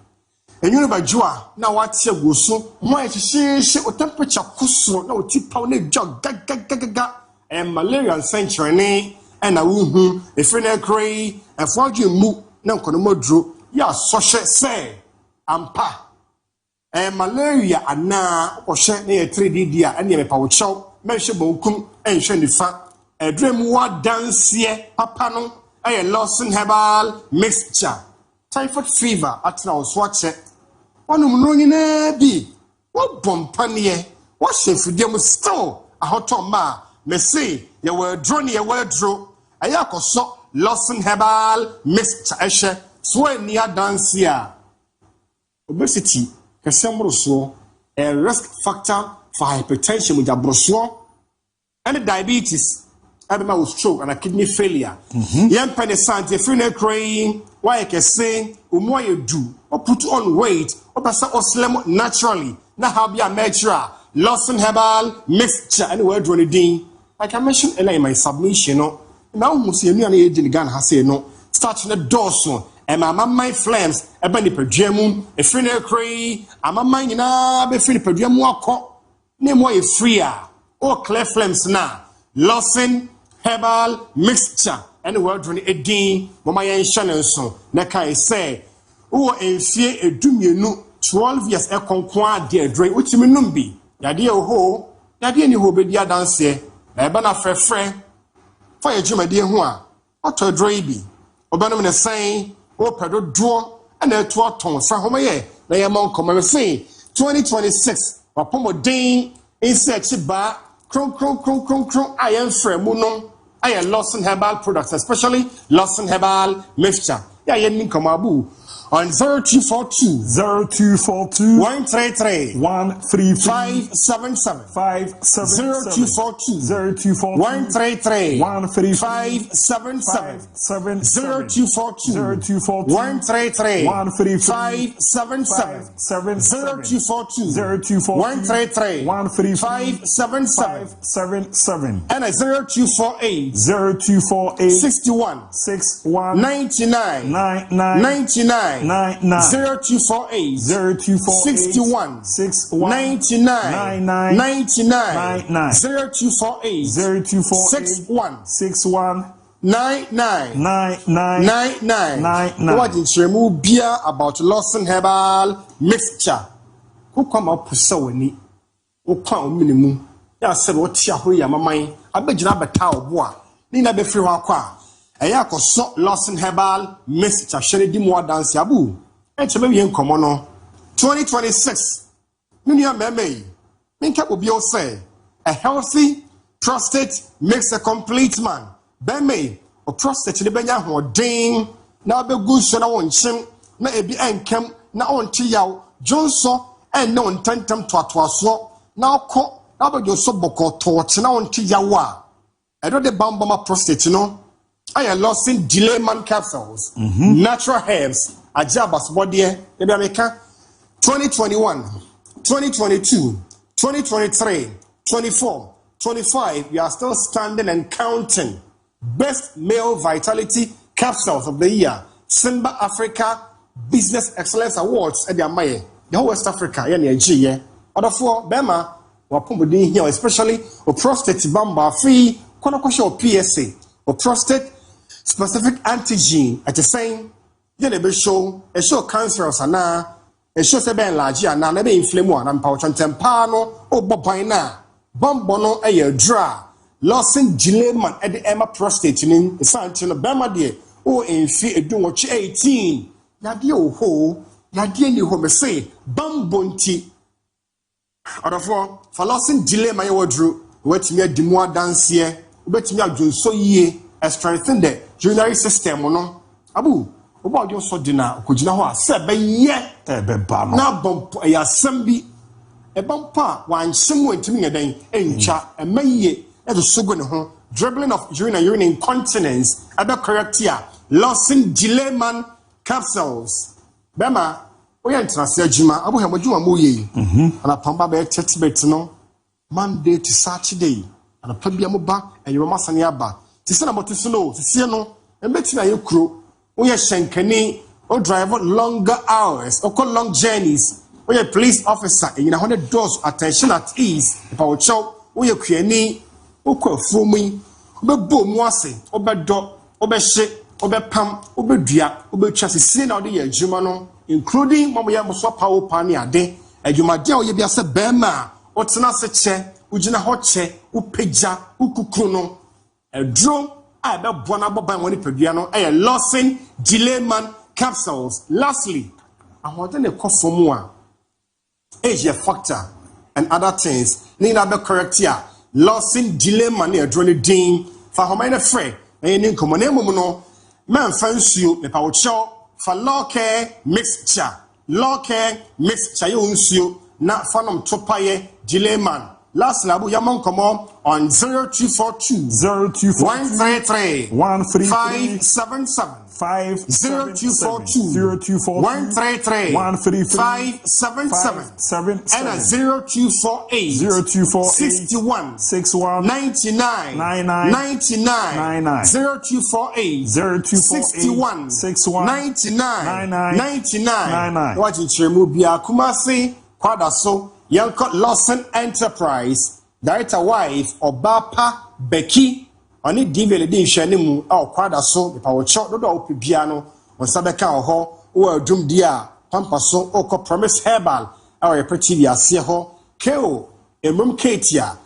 S4: enwunu bajua na wate aguso ho ehyehyehye o temperature koso na oti paw na jog gaga malaria century ne na wuhu efre na kroi efodwe mu na nkonomodro ya sohye se ampa malaria ana ohye na ye 3D dia ene me pawo chew menhye bonkum enhye nifa edrem wa dansie papa no Lawson herbal mixture typhoid fever atna oswache wanum no nyina bi wo bompane wo hye mu still ahoto ma me say ye were dro ayakoso Lawson herbal mixture ehye so ani adanse a obesity kesemroso a risk factor for hypertension with abroso and diabetes Abema was stroke and a kidney failure. Young penisant, if you're not crying, why I can say, what you do, or put on weight, or pass or slim naturally. Now, how be a measure, Lawson herbal mixture, and word on the like I mentioned earlier in my submission, now must see any age in the gun has said no, starting the dorsal, and my flames, a bunny per gemum, a free cray, I'm a mine in a be free per gem walk, name more freer, or clear flames now. Lawson herbal mixture and word on a din mama yan channel so na kai say wo enfie edumienu 12 years e konkwa de adre utimi numbi yade ho yade ni ho be dia danse na eba na frefre fa yejumade ho a oto adre bi obanom ne san o pedo do na eto oton sa homaye na yema nkoma me say 2026 wapomodin insect ba kron I am fremu no I am Lawson herbal products, especially Lawson herbal mixture. Yeah, you come ABOU on 0242 133 577 0242 133 577 0242 133 577 0242 133 577 and a 0248 61 99 0248 61 99 0248 61 99 what is remove beer about Lawson herbal mixture who come up so ni who come minimum ya said what tia ho ya maman abegina beta oboa ni na be free ho akwa eya koso Lawson herbal mixture shere di mo dance ABOU enchebe wie nkomo no 2026 nunia meme minka obi o say a healthy prostate makes a complete man beme o prostate le benya hoden na obegu so na wonchim na ebi enkem na onti yaw jonso en na ontantem toatoaso na akọ na obejo so boko to na onti yaw a edo de bambama prostate no I am Lawson Delayman capsules, natural herbs, Ajabas body, maybe America 2021, 2022, 2023, 24, 25. We are still standing and counting. Best male vitality capsules of the year. Simba Africa Business Excellence Awards at the Amaye. The whole West Africa, yeah. Other four, Bema, Wapumudin here, especially or prostate bamba free, Konakosho PSA, or prostate specific antigen at the same show a show cancerous and a show seben large and never inflame one and pouch and tempano or bobina bombono a year dra Lawson Delayman at the Emma prostate in the Santino Bema dear o enfi edun ochi 18 yade oho yade ni ho me say bambonti adafo falasin delay my wodru wetimi adimu adanse obetimi adwonso yie strengthen the urinary system no abu oba odyo so dina okogina ho a se be ye
S2: be ba no
S4: na bompo ya sambi e bompa wan shemu entimi yedan encha emaye e do sogo ne ho dribbling of urine incontinence other correct here losing delayman capsules bema oya ntrase adwuma abu hemodwuma mo ye ana pamba be 30 bet no Monday to Saturday ana pabia mo ba enyo masane aba ti se na motiso no sie no embeti na yekuro oya shenkani o drive longer hours o call long journeys oya police officer enyina 100 doors attention at ease pa wo chow oya kuani okwa fumu obebo mu ase obedo obehye obepam obedua obetwa sisi na ode ye adwuma no including momoya moso pawo pani ade adwuma dia oye bia se bema otena se che ugina ho che upeja ukukuru no edro a be bona boban woni padua no e losing delayman capsules. Lastly, ahode ne kofomu a age factor and other things need to be correct here. Losing delayman e edro ne din fa homa ne frɛ ɛni nkomo na emu no man fansuo me pa wo cho fa locare mixture ye unsuo na fanom topaye delayman. Last labu yamon komo on 0242 133 577 0242 133 577 and a 0248 61 99 0248 61 99 watching chemu bia kumasi kwadaso Yanko Lawson Enterprise, director wife Obapa Becky, on it divile din shanimu au kwada so the power shot do piano on Sabeka ho or drum dia pampaso oko promise herbal our pretty dia ho KO Emrum Katia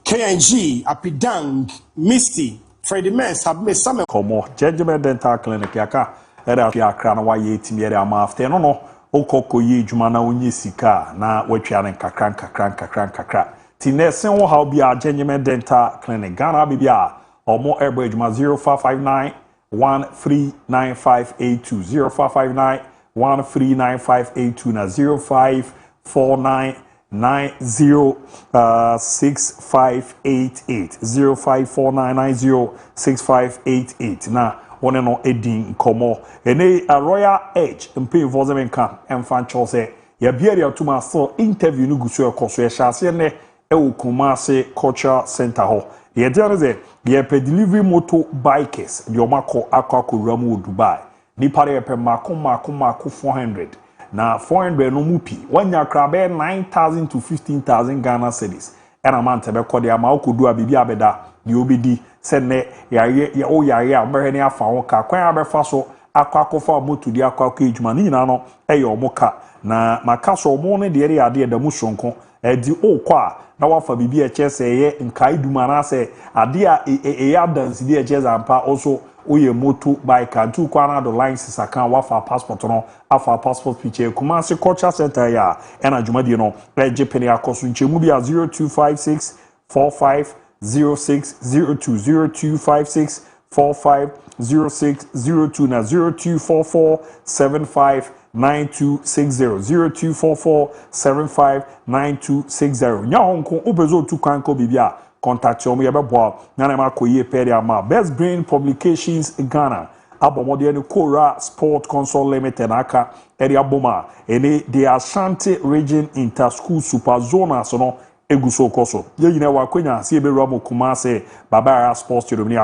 S4: KNG Apidang Misty Freddie Mess have made some
S2: komo judgment dental clinic yaka era akra na wa ye timi era ma after no okoko ye dwuma na onye sika na watwa ne kakran ti nesen wo how bia genuine dental clinic Ghana bibia omo airboy dwuma 0559 139582 0559 139582 na 0549 906588 0549906588 na one no edin komo ene a royal edge mpe involvement kan emfan chose ya biere atuma so interview no guso ekoso ya shase ne e Kumasi cultural center ho ye dereze ye pe delivery moto bikers de omako akwa mu Dubai ni pare pe mako 400 na 400 no mupi wanya krabe 9,000 to 15,000 Ghana cedis era man tebe kode ama okodu abibi abeda ni obedi sene ya o ya omere ni afa won ka kwan abefa so akwakofa moto di akwakọ ejuma ni nyina no eye omoka na makaso omo ne de ade da mu sonko edi okwa na wafa bibi e chese ye nkai duma na se ade a ya dance di e chese ampa also oye moto bike and two kwana do lines saka wafa passport no afa passport picture Kumasi culture center ya ena jumadi no eje peni akoso nchemu bia 0256 45 0602 0256450602 na 0244759260 0244759260 nya honko obezo tu kanko bibia contact yo me yebebo na na makoye pere ama Best Brain Publications Ghana abomode ne Kora Sport Console Limited aka area boma ene the Ashanti Region Inter-School Super Zone so eguso koso ye yina wakonya se eberu am Kumasi Babara Sports Stadium ni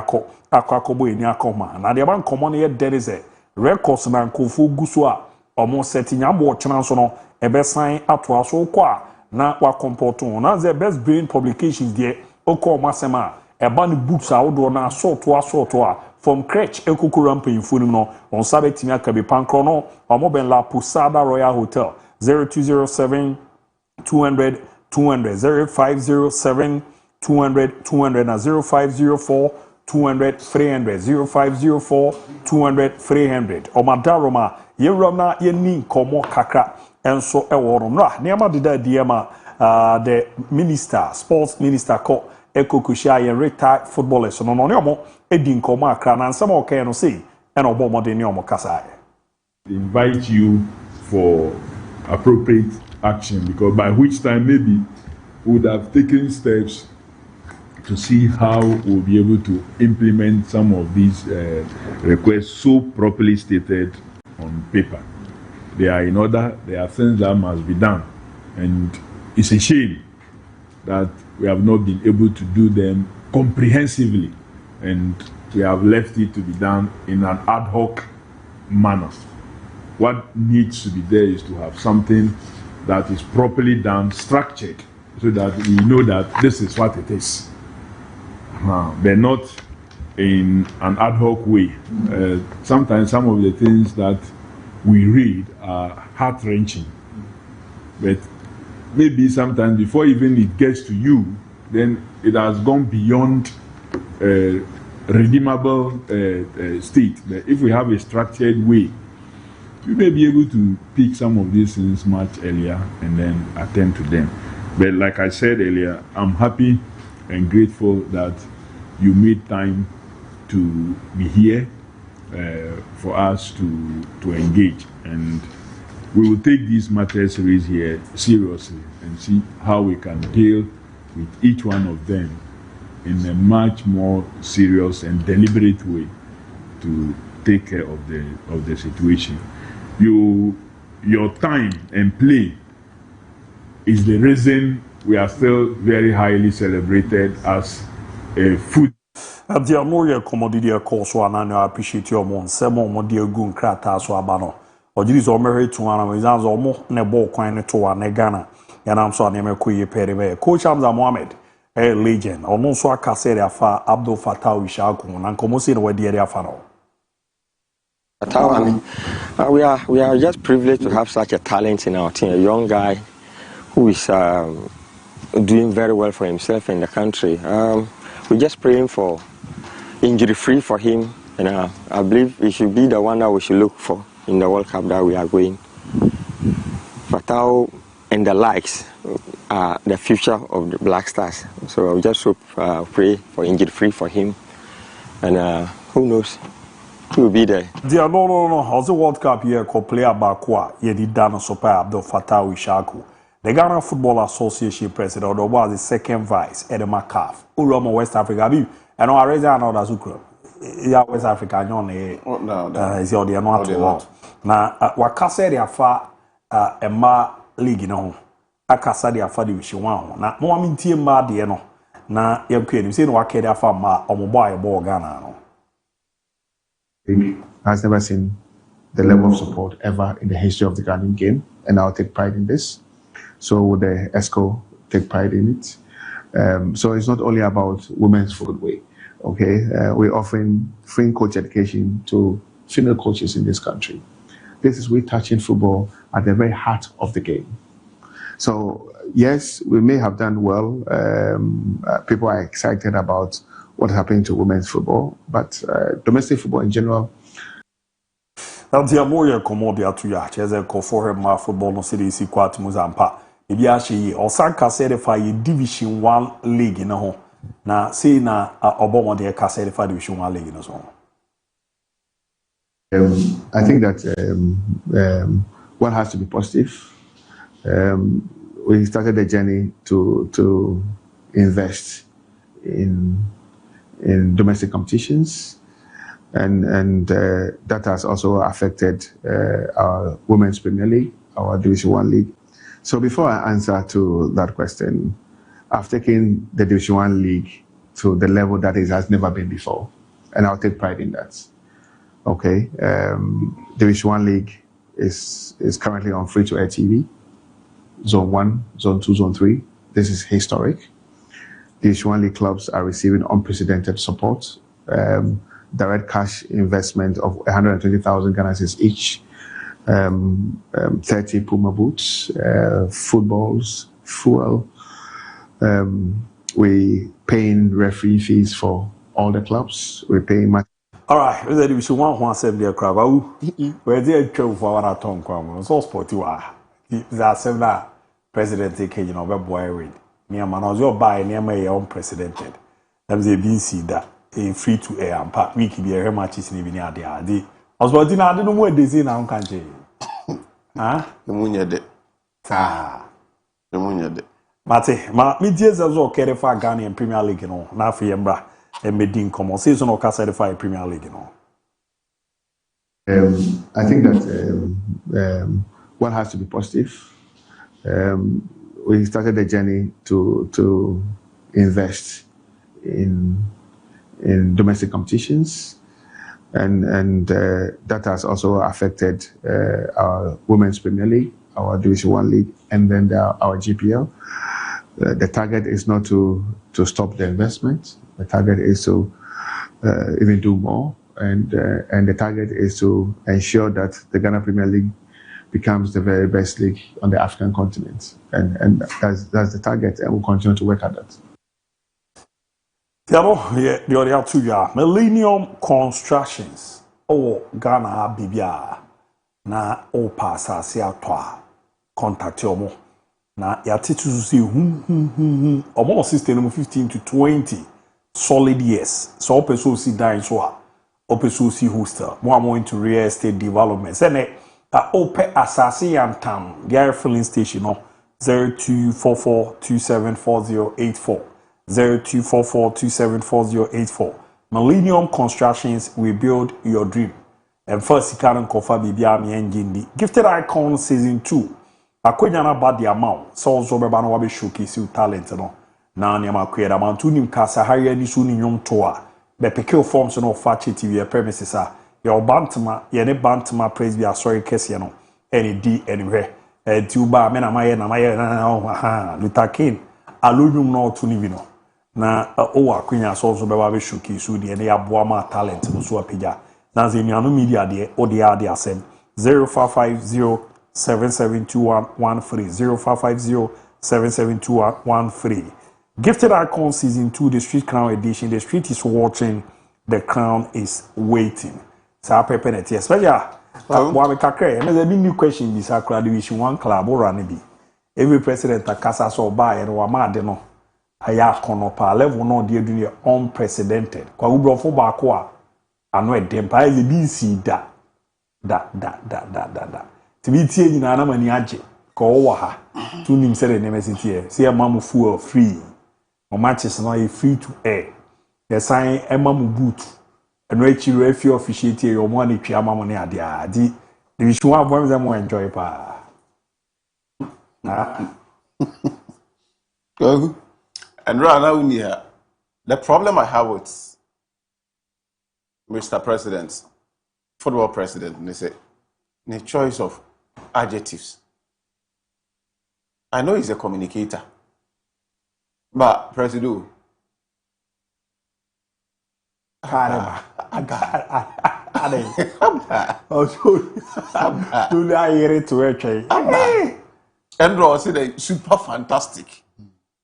S2: akwakobo eni akoma na de ban komo ne ye derize records na nkofo guso a omo setinya bo chena so no ebesan ato aso kwa na wa comporton na the Best Brain Publications there oko masema eban books a wodo na assorto a from crèche ekokoro mpanyimfo nim no on sabe timi akabe pankro no omo ben la Posada Royal Hotel 0207 200 200 0507 200 200 na 0504 200 300 0504 200 300 omadaroma yewrona yeni komo kakra enso eworo no niam deda diema the minister sports minister ko ekokushia ye retired footballers no ne omo edi komo akra na nsem okay no sei e no bo modern ne omo kasa
S5: invite you for appropriate action, because by which time maybe we would have taken steps to see how we'll be able to implement some of these requests so properly stated on paper. They are in order, there are things that must be done, and it's a shame that we have not been able to do them comprehensively, and we have left it to be done in an ad hoc manner. What needs to be there is to have something that is properly done, structured, so that we know that this is what it is. But not in an ad hoc way. Sometimes some of the things that we read are heart-wrenching. But maybe sometimes before even it gets to you, then it has gone beyond redeemable state. But if we have a structured way, we may be able to pick some of these things much earlier and then attend to them. But like I said earlier, I'm happy and grateful that you made time to be here for us to engage. And we will take these matters raised here seriously and see how we can deal with each one of them in a much more serious and deliberate way to take care of the situation. Your time and play is the reason we are still very highly celebrated as a food.
S2: Adia no ye commodity course one and I appreciate your mon semo mo dia gu nkrata so abano. Ojiri so mehe to one we zan zo mo ne ball kwan ne to one ne Ghana. Ya nam so na me koye pere me. Coach Hamza Mohammed, a legend. Ono so akase de afa Abdul Fattah Ishaku na nkomo se no we de afa no.
S6: We are just privileged to have such a talent in our team, a young guy who is doing very well for himself in the country. We're just praying for injury-free for him, and I believe he should be the one that we should look for in the World Cup that we are going. Fattah and the likes are the future of the Black Stars. So I just hope, pray for injury-free for him, and who knows? He will be there.
S2: No. How's the World Cup here? Co player Bakwa, Yedi Dano Sopa Abdul Fattah Ishaku. The Ghana Football Association president, or was the second vice, Edema Calf, Uroma West Africa. And I raise another Zukro. Yeah, West Africa, no, is your dear not all. Now, what Casa de Afa, Emma League, no, a Casa de Afa division one. Now, no, I mean, Tia Mardiano. Now, you're kidding, you see, what Kadia Fama or mobile Ghana.
S7: Has never seen the level of support ever in the history of the Ghanaian game, and I'll take pride in this. So would the ESCO take pride in it. So it's not only about women's football. Okay, we're offering free coach education to female coaches in this country. This is we're touching football at the very heart of the game. So yes, we may have done well. People are excited about what's happening to women's football, but domestic football in general.
S2: That's the more commodity to ya. Cheze ko for him football no city si kwat muzampa. Ebi ahye Osanka certified Division 1 league na ho. Na say na obomo de ka certified Division 1 league no so.
S7: I think that one has to be positive. We started the journey to invest in domestic competitions, and that has also affected our Women's Premier League, our Division 1 league. So before I answer to that question, I've taken the Division 1 league to the level that it has never been before, and I'll take pride in that. Okay, Division 1 league is currently on free-to-air TV, Zone 1, Zone 2, Zone 3. This is historic. Division 1 league clubs are receiving unprecedented support, direct cash investment of 120,000 Ghana cedis each, 30 Puma boots, footballs, fuel. We paying referee fees for all the clubs. We pay much.
S2: All right, we said we should want say the crowd. Where they travel for our tongue come. So sporty wa. That seven president take you know boy with. Near man was your buy near my own precedented. Them say BC that a free to air and part week be a matches in the idea. The was what I don't know what they say now country. Huh?
S1: The munya de.
S2: Ah.
S1: The munya de.
S2: Mate, me dears as well carry for Ghanaian Premier League, you know, now for Yembra and Medin come on season or certified Premier League, you know.
S7: I think that one has to be positive. We started the journey to invest in domestic competitions, and that has also affected our Women's Premier League, our Division 1 League, and then our GPL. The target is not to stop the investment. The target is to even do more, and the target is to ensure that the Ghana Premier League becomes the very best league on the African continent, and that's the target, and we'll continue to work at that.
S2: Yeah, the other 2 years, Millennium Constructions, Ghana Bibia, na pass contact your mo. Na yati to see almost system 15 to 20 solid years. So open so see dying so open so see hostel more into real estate development. Sene open assassin and town their filling station no 0244274084 0244274084. Millennium Constructions, we build your dream. And first you can cover bibia me engine. Gifted Icon season 2. Akwenya na ba the amount so beba no wa be showcase you talent no na ne ma kweda man tu nim kasa haya ni su ni nyom to a be pick forms no Fakye TV premises a your bantama ye ne bantama praise be sorry kese no any d anywhere ti uba me na maye na Luther King alonyum no to ni bi no na o akwenya so beba be showcase you de ne aboa ma talent no so apija na ze nuano media de o de ade asem 0550 772113 0550-772113. Gifted Icon Season 2, the Street Crown Edition. The street is watching, the crown is waiting. So I prepare it. Especially, one new question is Division 1 club or Ranibi. Every president at Casa so by and Wamadeno. Aya Konopa level no dear doing unprecedented. Kwa ubro for Bakwa. I know it dempa is BC da. Tibiti ni na mani age ko wa ha tu nim se de nemesiti e se mamu fuel free o matches no e free to air the sign mamu boot eno echiru afi officiate e o mo na twa mamu ne ade adi division 1 boys them enjoy pa
S1: go and right now we here the problem I have with Mr. President, football president, they say the choice of adjectives. I know he's a communicator, but President, Andrew said super fantastic.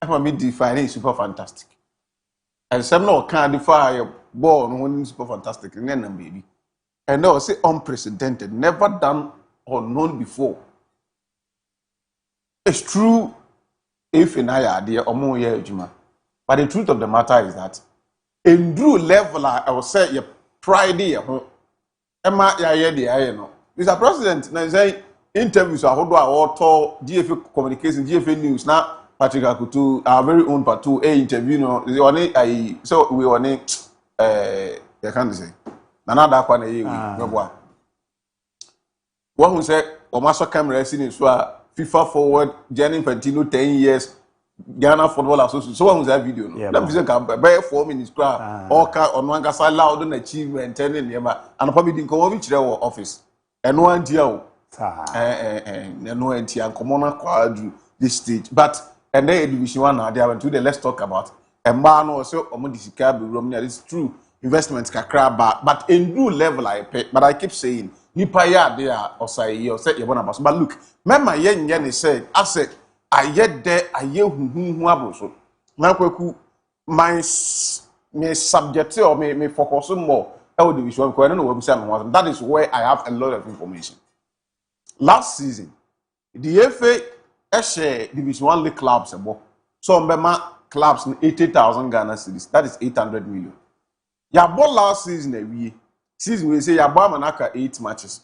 S1: I'm defining super fantastic. And some no can't define born when super fantastic and then baby. And now say unprecedented, never done or known before. It's true if in higher idea or more year Juma. But the truth of the matter is that in Drew level I will say your pride here. Emma ya no. Mr. President, now say interviews are how do I auto GFA communication, GFA news now Patrick Akutu, our very own Patu, interview no so we were I can't say. Another one one who said Omaso camera seen so FIFA forward Gianni Infantino 10 years Ghana Football Association. So one was that video no. That video can buy 4 minutes crowd all car on one gasa loud on achievement and probably didn't come over to office. And no idea no idea come on quadru this stage. But and then Division 1 they went to the let's talk about a man also it's true. Investments kakra but in new level I pay, but I keep saying nipa ya there or say you said you want but look remember yen said I said I yet there I ye hu aboso na kwaku my me subject or me focus more on Division 1 because I don't know what I'm saying. That is where I have a lot of information. Last season, the FA share Division 1 league clubs about so clubs in 80,000 Ghana cedis. That is 800 million. Ya bought last season season we say ya bought manaka 8 matches.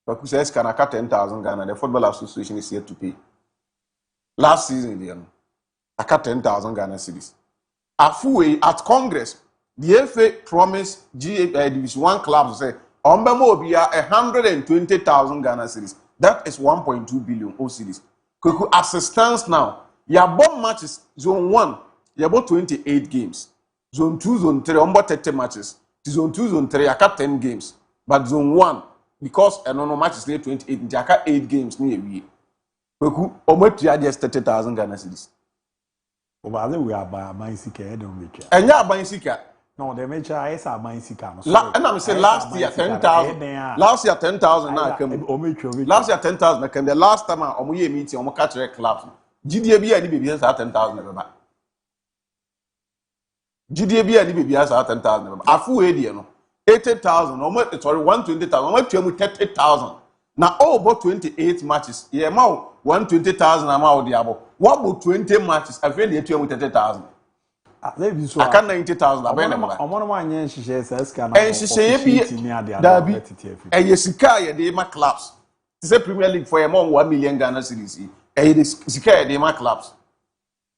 S1: But we say Kanaka 10,000 Ghana. The Football Association is here to pay. Last season, I got 10,000 Ghana cedis. At Congress, the FA promised Division 1 clubs to say, Ombemo be 120,000 Ghana cedis. That is 1.2 billion cedis. As it stands now, your bomb matches, zone 1, you about 28 games. Zone 2, zone 3, about 30 matches. Zone 2, zone 3, I got 10 games. But zone 1, because I don't know matches there 28, I got 8 games near we. Almost just 30,000 Ghana cedis.
S2: Over we are by Maisika, I don't make it.
S1: And yeah, Maisika.
S2: No, they mention I saw Maisika.
S1: And I'm saying last year 10,000. Last year 10,000 now come. Last year 10,000 now come. The last time I'm meeting, I'm catch a club. DIABY and baby has 10,000 ever. DIABY and baby has 10,000 ever. A full idea, no. 80,000, almost sorry, 120,000, almost 30,000. Now all about 28 matches. Yeah, now 120,000 amount diabo. What about 20 matches? I feel you 30,000. I can 90,000. I
S2: want to mind she says
S1: and she say be DIABY. And Yesika de my clubs. It's a Premier League for among 1 million Ghana cedis. And Yesika de my clubs.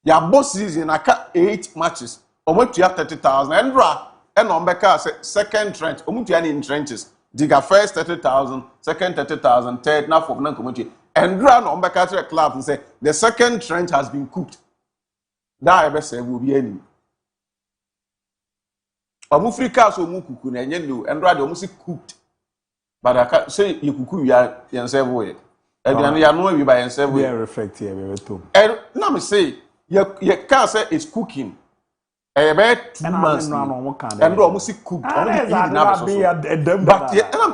S1: Your boss season I cut 8 matches. Almost 30,000. And on Becca second trench. Almost in trenches. Diga first 30,000, second 30,000, third now for non-community. And run on back to a club and say the second trench has been cooked. That I best say will be any. MON-FRI so mu kuku na enye and rather almost cooked. But I can't say you kuku ya several way. And you know we by yourself way.
S2: Reflect here very too.
S1: And now me say you can't say it's cooking. About 2 months and almost cooked. But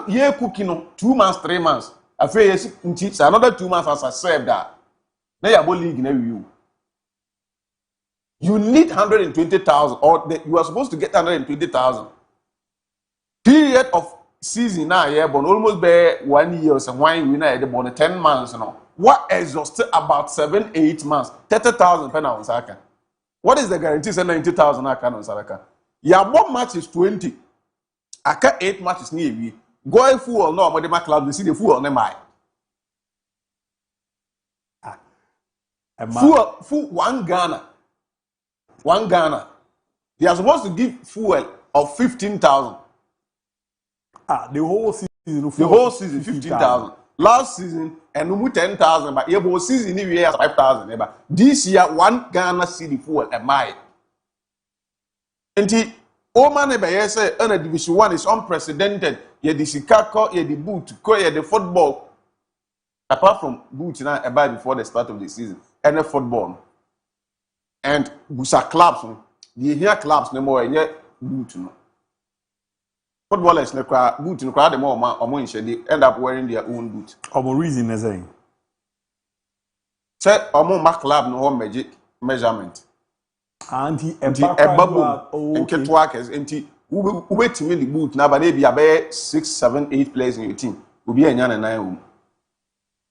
S1: yeah, cooking 2 months, 3 months. I feel yes, another 2 months as I said that. Now you're league in you need 120,000 or you are supposed to get 120,000. Period of season now, yeah, but almost by 1 year or 1 year, the born 10 months, you know. What exhausted about 7-8 months, 30,000 pounds. What is the guarantee? Say 90,000 I can on Saraka. Your 1 match is 20. I got 8 matches near me. Going full no, but the club, you see the full on them. Full 1 Ghana. 1 Ghana. They are supposed to give fuel of 15,000.
S2: The whole season.
S1: The whole season, 15,000. Last season, and we 10,000, but every season we have 5,000. This year, 1 Ghana city fuel a mile. And the Oman say, under Division 1 is unprecedented. You the Sikako, you the boot, you the football. Apart from boot, now about before the start of the season, and the football. And Busa clubs, you hear clubs no more, and yet boot. Footballers boot in crowd more they end up wearing their own boot.
S2: Reason is saying.
S1: Say club no magic measurement.
S2: Anti
S1: ABOU and kept workers wait to me the boot now, but they be about 6, 7, 8 players in your team. Will be a yan and 9.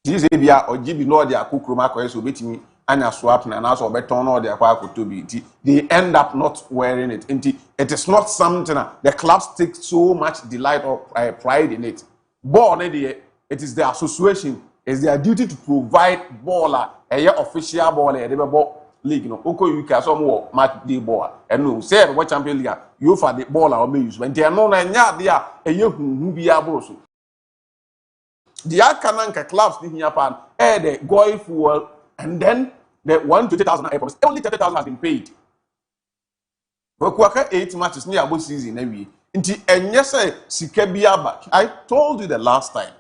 S1: This area or GB no their cook room will be me and a swap and also beton or their quack to be. They end up not wearing it. It is not something the clubs take so much delight or pride in it. Ball, it is their association, it's their duty to provide baller a official ball league. You know, you can some more match day ball and no say what champion league you for the ball or may use when they are known and yeah, a young who be able to. The Akananka clubs in Japan, the going fuel. And then the 120,000 airports, only 30,000 has been paid. But 8 matches near ABOU season every. And yes, I told you the last time.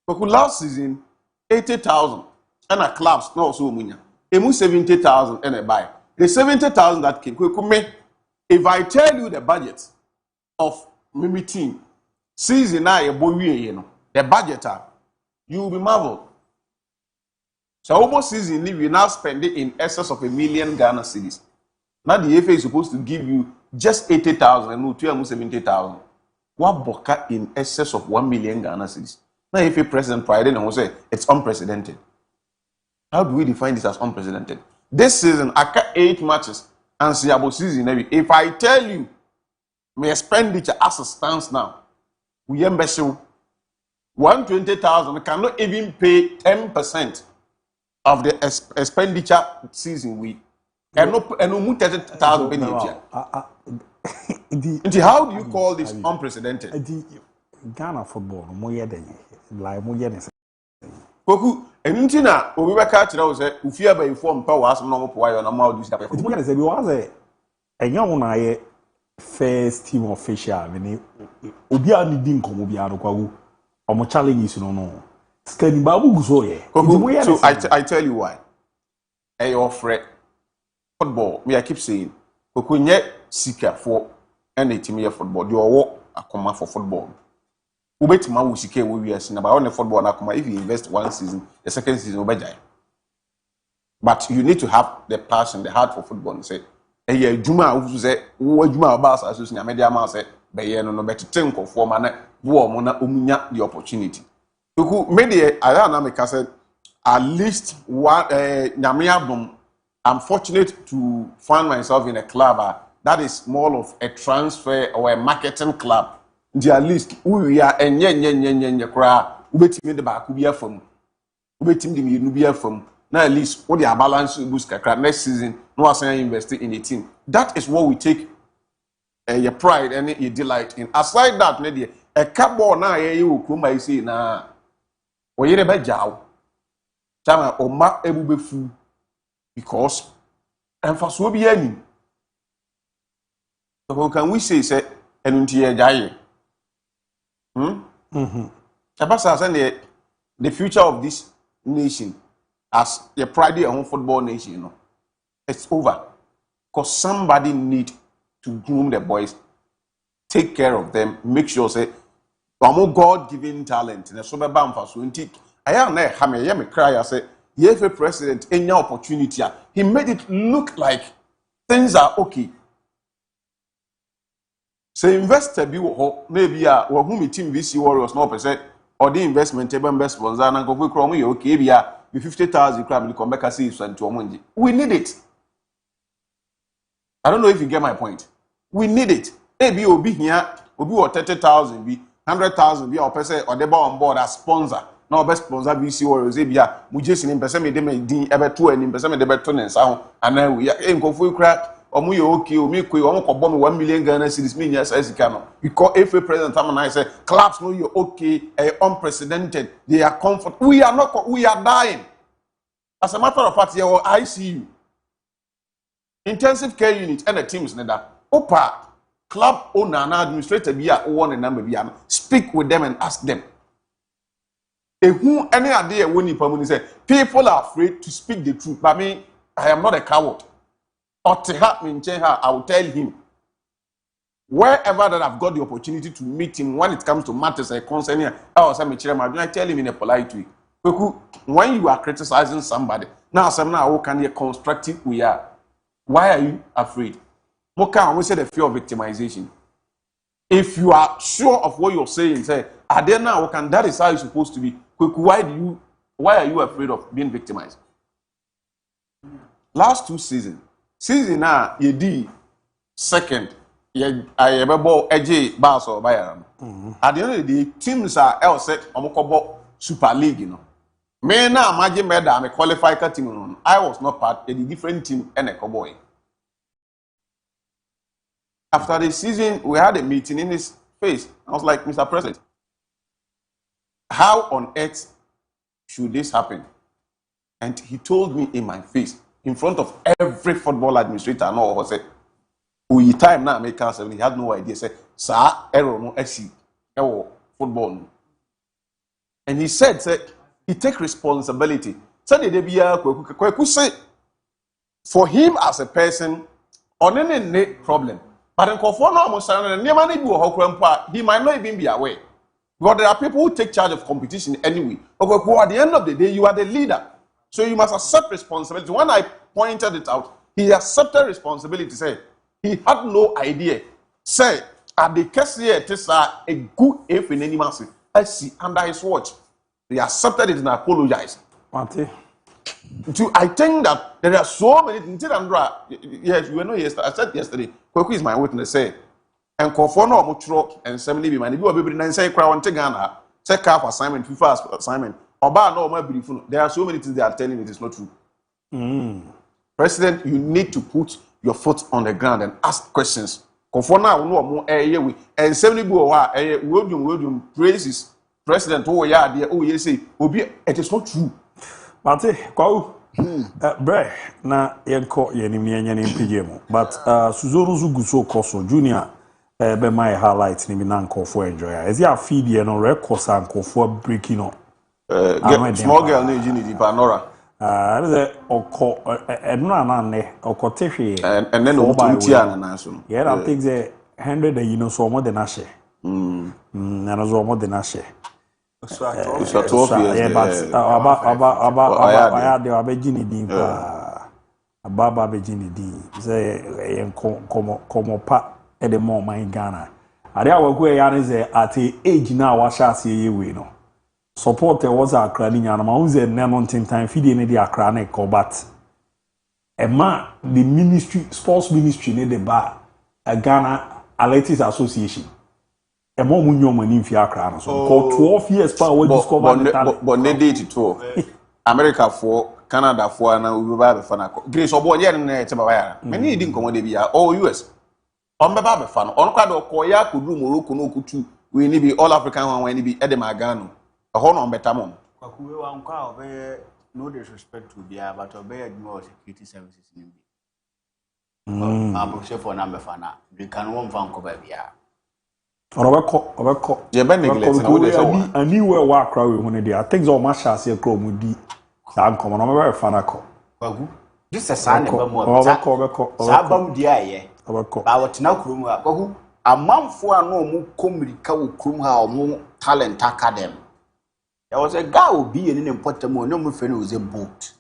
S1: But last season, 80,000 and a clubs no so munya. Emu 70,000 and a buy. The 70,000 that came. If I tell you the budget of Mimi team, season I ABOU, you know, the budget you will be marveled. So almost season we now spend it in excess of 1 million Ghana cedis. Now the FA is supposed to give you just 80,000 and no 270,000. What boka in excess of 1 million Ghana cedis. Now FA President Pride and say it's unprecedented. How do we define this as unprecedented? This season, I got 8 matches and see about season. If I tell you my expenditure as it stands now, we embezzle 120,000 cannot even pay 10% of the expenditure season we and no 30,000 benefit. How do you call this unprecedented?
S2: Ghana football, like
S1: Koku, enuntina obi beka kire wo se ufia ba inform pa wa asem no mo po ayo na ma odi sika pe.
S2: Mo kan say bi wa say enya wo na ye first team official me obi a ni din komo bi ado kwago omo challenges no skani ba bu guso ye.
S1: So I tell you why. Hey offer football, me I keep saying Koku nye sika for any team here football. You owo akoma for football. Ubetima wo sika wo wiase na ba on football na akoma if you invest one season, the second season obejai. But you need to have the passion, the heart for football. Say, eh adwuma wo say wo adwuma ba sa so nya media ma say be ye no no betete nkofo ma na wo mo na omunya the opportunity. Koku media aya na make say at least one nyame abom. I'm fortunate to find myself in a club that is more of a transfer or a marketing club. At least we are enye kra ubetimi de ba ku bia fam ubetimi de mienu bia fam na at least what their balance boost kakra next season no asan invest in a team. That is what we take your pride and your delight in. Aside that na dey a cardboard na ye wo kroma yi say na wo yere ba jaw tama o ma ebubefu because emphasis bi ani. So can we say enunti ye jaye? The future of this nation as the pride of football nation, you know, it's over. Because somebody need to groom the boys, take care of them, make sure say, God-given talent. And so I am there. I cry. I say, if a president any opportunity, he made it look like things are okay. So investor bi wo maybe a wo hu mi team VC Warriors no percent or the investment ebe best sponsor na go kro mo ye okay bi a be 50,000 kra me come back say so nti omonji. We need it. I don't know if you get my point. We need it. Ebi obi hia obi wo 30,000 bi 100,000 bi a person or the on board as sponsor. Na best sponsor VC Warriors ebi a mu jesi ni person me de me din ebe to ani person me de be to ne nsa ho ana we enkofu kra omu ye okay omi koi omu ko bomb 1 million Ghana cedis me nya sika no because FA president am na say clubs no you okay unprecedented they are comfort we are dying as a matter of fact your ICU intensive care unit and the teams na that opa club owner and administrator bi a won the number bi speak with them and ask them who any idea when you permit say people are afraid to speak the truth but me I am not a coward. Or I will tell him wherever that I've got the opportunity to meet him when it comes to matters concerning I tell him in a polite way. When you are criticizing somebody, now how can you constructive we are? Why are you afraid? We say the fear of victimization. If you are sure of what you're saying, say, that is how you're supposed to be. Why are you afraid of being victimized? Last 2 seasons. Season na ye di second ye ayebebo eje bass or bayam. At the end of the day, teams are else omokobo Super League, you know. Me na imagine me da me qualify ka team no. I was not part of the different team and a cowboy. After the season, we had a meeting in his face. I was like, Mr. President, how on earth should this happen? And he told me in my face, in front of every football administrator, no, I said, we time now make us, he had no idea. Say, sir, error no SC, football. And he said, he take responsibility. So the DBA say, for him as a person, on any problem, but in he might not even be aware. But there are people who take charge of competition anyway. At the end of the day, you are the leader. So you must accept responsibility. When I pointed it out, he accepted responsibility. Say he had no idea. Say at the case here, it is a good if in any massive. I see under his watch. He accepted it and apologized. I think that there are so many things. Yes, you know yesterday. I said yesterday, Kwaku is my witness. Say, and Kofono Muchro and 70 be man. You are baby and say, Crown Tegana, say car for assignment, FIFA assignment. Oba no my beautiful. There are so many things they are telling me it is not true. President, you need to put your foot on the ground and ask questions. Kofona will know more and 70 will praises President. Oh, yeah, dear. Oh, yes, say, it is not true.
S2: Mate, Kwau, bre na yenko yenimni PGM. But Suzoro Zuguso Koso Junior be my highlights ni binanko for enjoy. Is ya feed ye no record sanko for breaking up.
S1: Small girl ni jini di panora.
S2: Oko enuna na ne okotehwe
S1: and then otuntia na so.
S2: Yeah, I think the 100 you know so more than a share. Na so more than a share.
S1: It's 12 years.
S2: Yeah, but about abegini din pa. Ababa abegini din. Say komo pa e de mo man Ghana. Ade awagu e ya say at age now wa sha se ye we no. Support was Accra ni nyana ma unze ne no time feed ne de Accra na ko but e ma the ministry sports ministry ne de ba Ghana Athletics Association. A more money in Fiacra. So, 12 years power we discover.
S1: But they did it too. America for Canada for and we buy the fan. Grace or boy, yeah, many didn't come on all US. On the Baba fan, on Kado Koya could do Morocco no kutu. We need be all African one when be Edemagano. A horn on Betamon.
S3: No disrespect to the but obey more security services in India. I'm for number fana. We can one fan cover here.
S2: Obeko.
S1: Yeah, ben neglect na we dey
S2: ani we wa akra we hune dey. I think so much as e kro mu di. Sa nkomo no me fa na ko.
S3: Kwagu. This is san ba mu. Obeko. Sa ba mu di aye.
S2: Obeko.
S3: Ba wotina kro mu a. Kwagu. Amanfo ano mu komirika wo kro mu ha omo talent academy. There was a guy who be in important no mu fe no was a boat.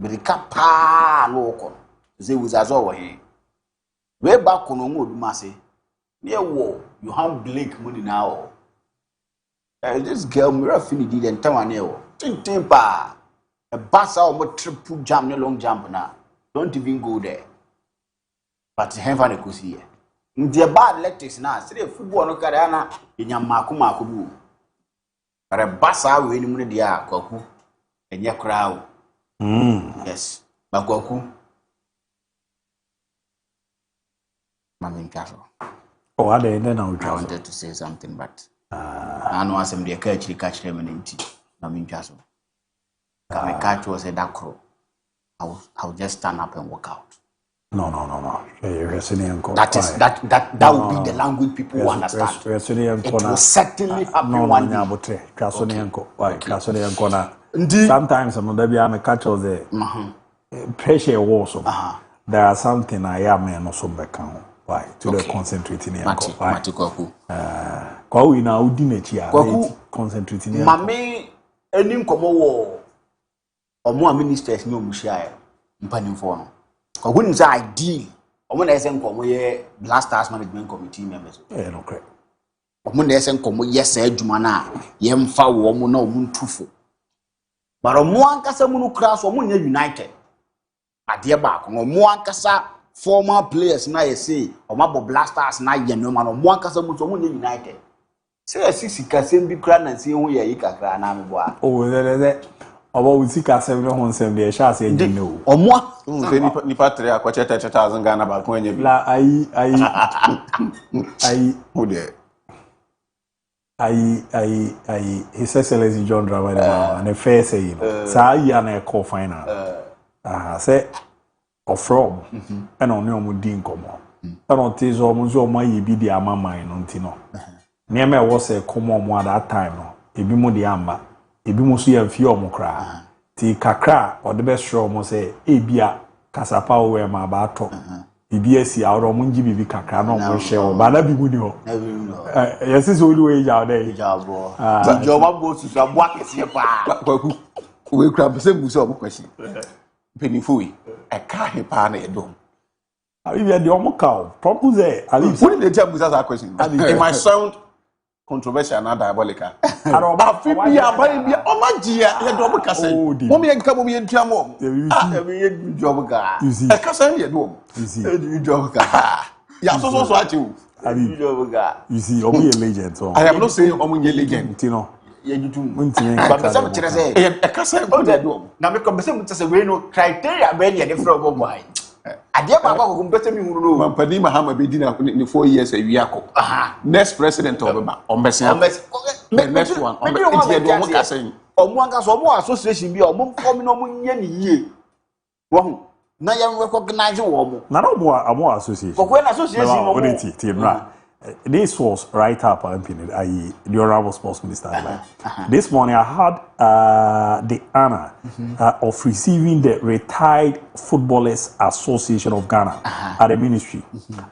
S3: Mirika pa no ko. Ze was azo wo he. We ba ko no mu odumase. Yeah, whoa, you have Blake money now. This girl, Murphy did and Tamaneo. Timpa. A bus out triple jump, no long jump now. Don't even go there. But heaven, I could see it. The bad letics now, say football no carana in your Makumaku. But a bus out winning money, dear Koku, and your crowd. Yes, Makoku. Mammy Castle.
S2: Oh, I
S3: wanted to say something, but I know some they catch them in tea. I mean, just my catch was a dark crow. I'll just stand up and walk out.
S2: No.
S3: That would be the language people who understand. It will certainly happen one day.
S2: Sometimes I'm not catch all the pressure also. There are something I am and also back on. Why? To the concentrating here.
S3: Kwaku.
S2: Kwaku na udineti ya. Kwaku concentrating here.
S3: Mame, any nkomo wo. Omo ministers ni omuhia e. Mpanimfo no. Kwaku ni say ideal. Omo na ese nkomo ye Blasters Management Committee members.
S2: No correct.
S3: Omo na ese nkomo yes adwuma na ye mfa wo omo na omo ntufo. But omo ankasa mu no kra so omo nya united. Ade ba ko omo ankasa former players na you say Omabo Blasters na ye no man o mo ankasa mu so mo united say sisi kasem bi kra na say hu ye yi kakra na me boa
S2: oh le obo we sika kasem no hon sem de sha say you know
S3: omo
S1: nipa 3 akwache 30,000 Ghana ba ko anya bi
S2: la ai
S1: who there
S2: His Excellency John Dramani and the fair say you know sa ya na call final say from and on your din komo and on tis almost all my be the amaman on tino near me was a common one at that time no e bi mo de amba e bi mo so ya fie omo kra ti kakra or the best show mo say e bia kasapa o we ma ba to e bi asi awro mo ngi bibi kakra no mo hye o ba na bi mu ni ho yes is only way ya dey
S3: jabo ti joba go to so abo akese pa
S1: kwaku we kra be se mu so omo kwasi penifui e ka he pa na edom
S2: abi be the omoka propose ali
S1: what did they tell me that question it might sound controversial and diabolical afi bi abai bi o magia ye do omoka say mo me nka mo me ntua mo
S3: e be job ga
S1: e ka say ye do
S3: e job ga
S1: ya so achi o
S3: e job ga
S2: you see omo ye legend so
S1: I am not saying omo ye legend
S2: you know
S3: ye jutum
S2: ntine
S3: ba be say kire say
S1: e ka say o de do
S3: na me ko be say mutse say we no criteria be ne de fro bo boy ade ba ba ko mpese mi huru no
S1: Mampani Mahama be dina ni 4 years a wiako next president obeba ombese the next one ombese do mo ka say
S3: omo anka so omo association bi omo form no mo nye ni yie wo hu na ya recognize wo mo
S2: na no mo association
S3: ko na association no
S2: mo this was right up the honorable sports minister. This morning I had the honor of receiving the Retired Footballers Association of Ghana at the ministry,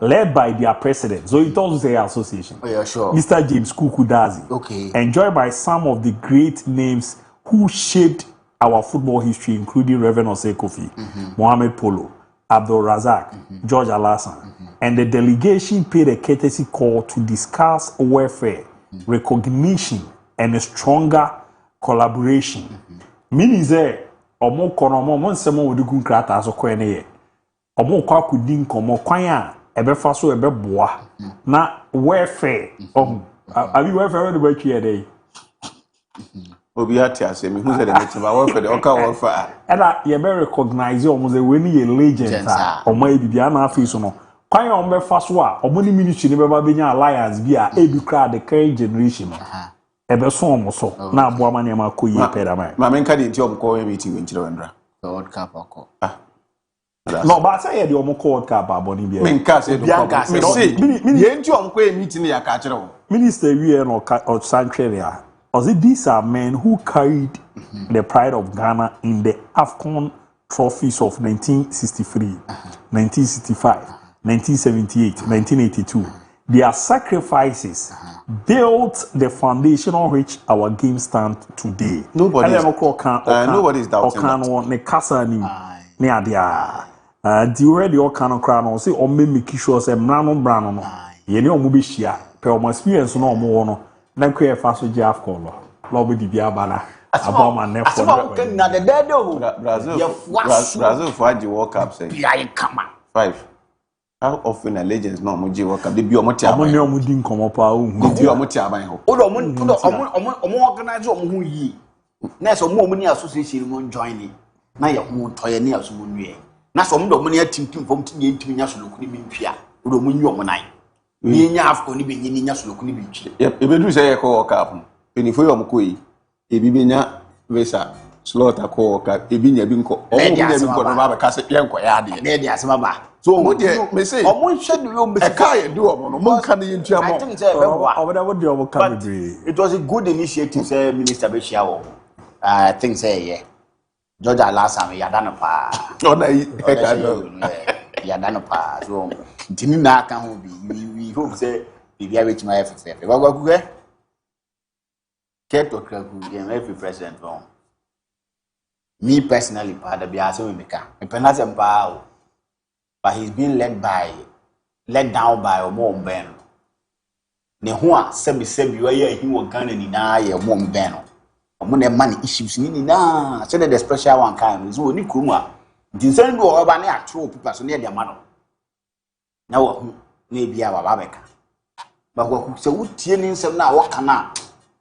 S2: led by their president. So it also say association.
S3: Oh yeah, sure.
S2: Mr. James Kukudazi.
S3: Okay.
S2: Enjoyed by some of the great names who shaped our football history, including Reverend Osei Kofi, Mohamed Polo, Abdul Razak, George Alassane, and the delegation paid a courtesy call to discuss welfare, recognition, and a stronger collaboration. Meaning that omo konomo mo nsemo wodi gun krata aso ko ene ye omo kwa kudi nkomo kwan a ebefa so ebeboa na welfare abi welfare we be twa e dey
S1: obi ati ase me hu say the next ba welfare the oka welfare
S2: ela ye be recognize omo say we ni ye legend a omo e bibia na afi so no kwan a omo be fa so a omo ni ministry ni be ba benya alliance bi a ebi kra the current generation ebe so omo so na aboa ma ne ma koyi peda mai
S1: ma men ka de nti omo ko meeting we nchire wandra
S3: World Cup akọ
S2: no but say the omo World Cup aboni bi
S1: men ka say do me say ye nti omo ko meeting ya ka kire wo
S2: minister we no or sanctuary these are men who carried the pride of Ghana in the AFCON trophies of 1963, 1965, 1978, 1982. Their sacrifices built the foundation on which our game stands today.
S1: Nobody is doubting
S2: that. The already all kind of crown or say or make sure say brano no. Ye ni omo be shia. Pe omo experience no omo no. Na kwe fa so je AFCON lo. Lo be di bia bana. Aba ma ne for.
S3: Na the dead o.
S1: Brazil for the World Cup say.
S3: Bia kama.
S1: 5. How often a legends no mo je World Cup? They be omo ti aban.
S2: Omo ne omo di nkomo pa o hu.
S1: Di omo ti aban ho.
S3: Omo organize omo hu yi. Na so omo ni association mo join ni. Na ye hu toye ni aso mo nwie. Na so omo do mo ni atimtim fom ti ni ntimi nya so lokuni mi ntwia. Odo mo nwi omo nan. Ni nya AFCON ni be ni nya so lokuni bi ntwi.
S1: E be du say ye ko World Cup. Penifo yo omo ko yi. E bi nya visa slot akọ ka e bi nya bi nko. Omo bi nya bi nko no ba ka se ye nko ya de.
S3: Na de asema ba.
S1: So omo de me say
S3: omo nhwe do me
S1: e ka ye do omo no mo nka ne ntua mo.
S3: I think say
S2: what do omo come be.
S3: It was a good initiative say Minister Beshia wo. I think say yeah. George Alassane ya dano pa.
S1: Ona e ka do.
S3: Ya dano pa. So ntini na aka ho bi we hope say bibia reach my FFF. Wa ku ke? Keto kraku every president wrong. Me personally, Father Biase Wimika. A penalty power. But he's been led down by Omo Ben. Nehua sebi where he was Ghana ni na ye Omo Ben. Omo money issues ni na. Say the special one kind is only Kruma. Dinsen do over na atro people so near their man. Na wo na bia baba beka. But wo se wutie ni nsem na wo kana.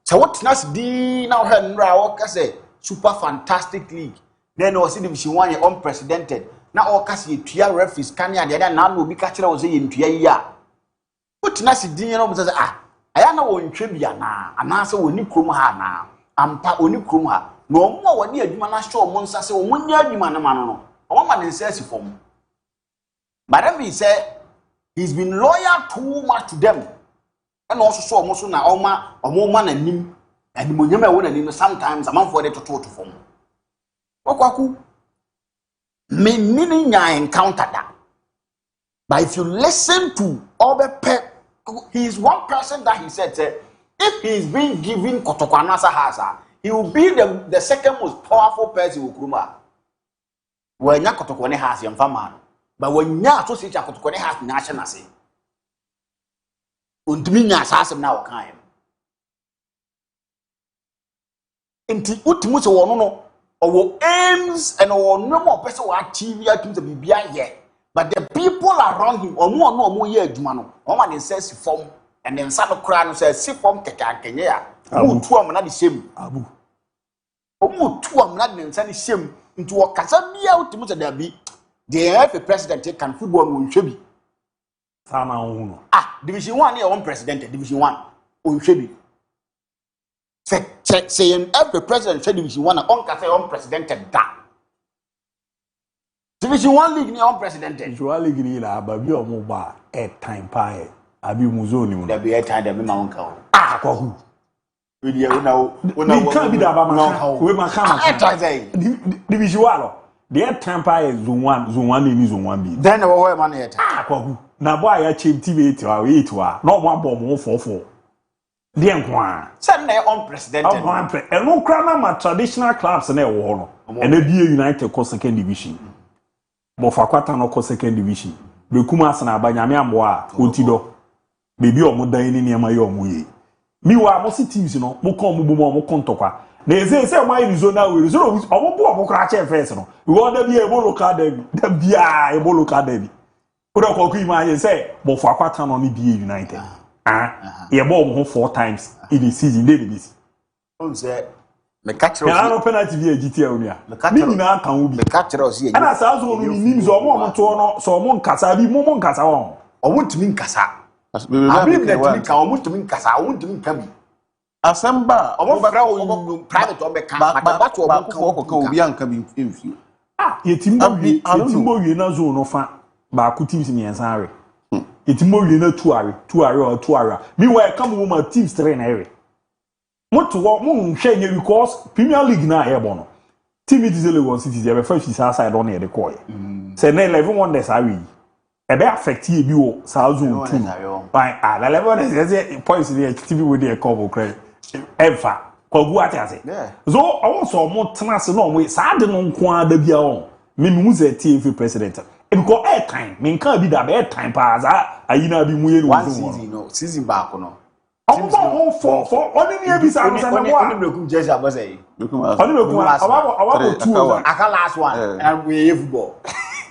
S3: Se what nas di na wo nra wo ka say super fantastic league. Then we see division 1 unprecedented. Na all kasi etua referees kan ya de na obi ka kire wo say yentua yi a. What na si din no mo say aya na wo ntwe bia na ana say woni krom ha na ampa oni krom ha. Na omo wo de adwuma na show mo nsa say omo nya adwuma na ma no. Omo ma ne nsa si fom. But then he said he's been loyal too much to them. And also so omo so na omo ma na nim. And monyam e wo na nim sometimes among for the to form. Okwaku meaning ya encounter that. But if you listen to Obe Pep, he is one person that he said, if he is being given Kotokwanasa Hasa, he will be the second most powerful person in Ukruma. when Yakotokone has young farmer, but when Yato sit Yakotokone has national say. Untiminya assassin now kind. Inti Utimus or no, or aims and or no more person who achieve to be behind here. But the people around him, or more no more year, Jumano, one says form, and then some crown says, see form Kenya. Who two are not the same. Abu. Who two are not the same into a Casabia ultimate there be. They have a president can football will should be. Division 1 your own president, Division 1. Will should be. Saying every president said Division 1 on Casa on president that. Division 1 league near on president.
S2: Division league ni la babi o mo ba time pie. Abi muzoni mo.
S3: There be a time that me ma uncle.
S2: Kwa hu.
S3: We can't
S2: be that about we ma come. Division 1 the time pie zone 1 ni zone 1B.
S3: Then we man here.
S2: Kwa hu. Na boy ya chim TV 8 wa. No one bomb 44. The nkwa.
S3: Say na unprecedented.
S2: And no crana ma traditional clubs na e wo no. And the BA United ko second division. But Fakwata no ko second division. Be kuma asana abanyame ambo a otido. Baby o mo dan ni niam aye o mo ye. Mi wa mo teams no mo kon mo bomo mo kon tokwa. Na eze se mo Arizona we Arizona o mo bo o mo kra che first no. We want da bia e bo local derby. Da bia e bo local derby. O da ko ku ima ye say mo Fakwata no ni BA United. Ye bo mo 4 times in the season dey this.
S3: On say me catch us.
S2: Na no penalty bi agiti onua. Mi na kan wo bi.
S3: Me catch us here.
S2: Ana sa so no ni so mo to no so mo nkasa bi mo nkasa won.
S3: O mutumi nkasa. Abi bi na ka o mutumi nkasa, o mutumi nka bi.
S1: Asamba
S3: o mo fra o private o be kan, but o mo
S1: ka obi anka bi mfio.
S2: Yetimbo wie na zone no fa ba ku teams mi ensanre. Yetimbo wie na 2 are. Meanwhile come woman teams 3 na ere. Moto wo mo nhwe nya because Premier League na ebo no. Team it is Lagos City dey first is outside on here dey call. Say na 11 wonders are we. E be affect you bi wo South Zone 2. By 11 wonders points dey TV we dey call credit. Ever kogu atiase. So I want so mo tenase no mo sa de no nko ada bia on. Me mu ze TV president. E because air time, me nkan bi da be air time pa za ayina bi mu ye
S3: no season back no.
S2: For only me be say na mo a.
S3: Only me just abase.
S2: Only me ku about 2
S3: aka last one and we football.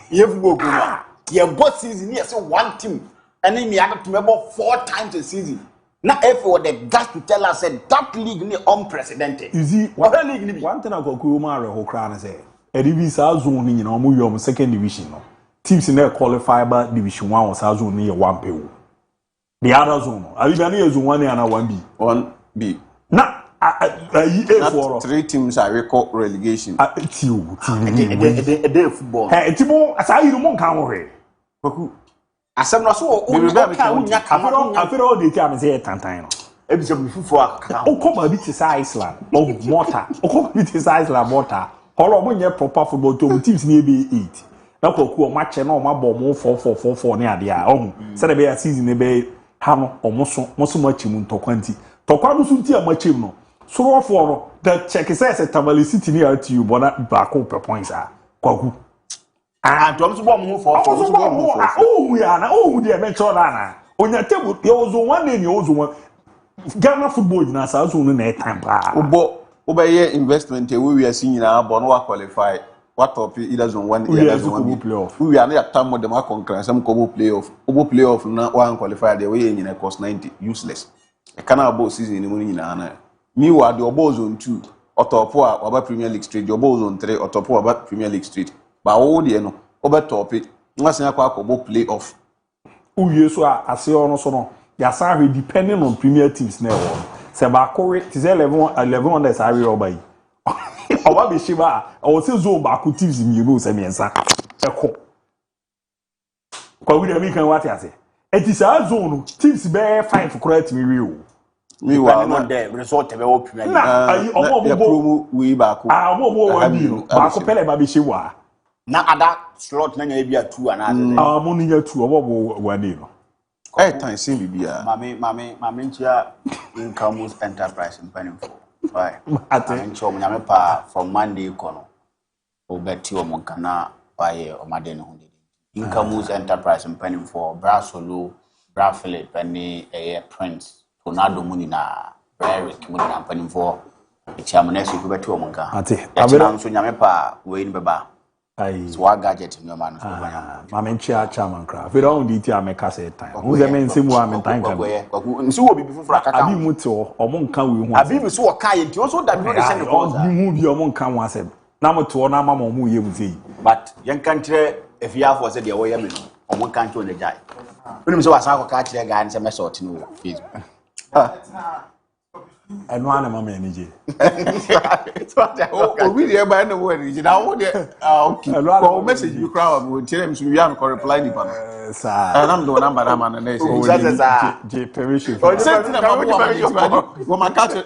S3: Football go. Your both season here say one team and then me have to remember 4 times a season. Now if for the guys to tell us that league ni unprecedented.
S2: You see one thing I go ku ma re ho kra na say edibi South Zone ni na omo yom second division no. Teams in there qualify by division 1 or South Zone ni 1 the other zone. Are you going to use 1 and 1B?
S1: 1B.
S2: Now, A4.
S1: 3 teams are record relegation.
S2: Football. Hey, Timo, as I do not count here.
S3: As I'm not so old,
S2: I feel all the time is here, Tantino.
S3: It's a before.
S2: Oh, come a bit to Iceland. Oh, water. Oh, come a bit to Iceland water. How long you proper football teams near be 8. Now, go match and all my bomb 4 near the oh, said a season a bay. Hano omoso much to 20. Tokwa no sunti amachim no. So for the check says Tamale City near to you, but back up points are. Kwaku.
S3: And to bomb for
S2: we are oh dear mention on your table. There was one name you also want Ghana football in our South Zone in time.
S1: Obey investment we are seeing now, Bono qualify. What top either zone 1 year playoff. We are not time with them conquer some Kobo playoff na one qualified the way in a cost 90 useless. A cannot season in the morning in Anna. Meanwhile, the Obo zone 2 or top 4 about Premier League Street, the Obo zone 3 or top 4 about Premier League Street. But all the no over top it. Unless I Kobo playoff.
S2: Who you so I say on so your salary depending on Premier teams now. Sebakore it is 11 on the salary over. Owa be shiba o se zo ba ku teams mi no se miensa eko kwa we dey kan what ase eti sa zone teams be 5 correct mi wi o
S3: mi wa no dey result be o Premier
S2: na ayi omo
S1: we ba ku
S2: omo wa bi no ba ko pele ba be shiwa
S3: na ada slot na nya bi a 2 ana ade
S2: mo ni nya 2 omo wa ni no
S1: time sin bibia
S3: mame ntia income enterprise mpanimfo. Right. I'm sure we pa from Monday kono. O beti o monkana why Omadeno Incomes Enterprise and penning for Brasolo, Bra Philip, and Prince, Tornado Munina, Barry Munina penning for the chairman as you go to Omonga. I'm so Yamepa, Wayne Baba. So what gadget in your man?
S2: Mamma Chairman Craft. We don't need to make us a time. Who's the main same one? Time
S3: so be before
S2: I be mutual or Monka. We
S3: have been so kind to also that
S2: you move your Monka once. Number 2 Nama Momu you see.
S3: But young country, if you have was a dear way, or one country on the guy. When so as I catch the guy and some sort in Facebook.
S2: And one of my manager.
S1: Oh, really, by the way, you know, okay. Message you crowd will tell him to be on reply. And I'm the number and they say, permission. My catch it.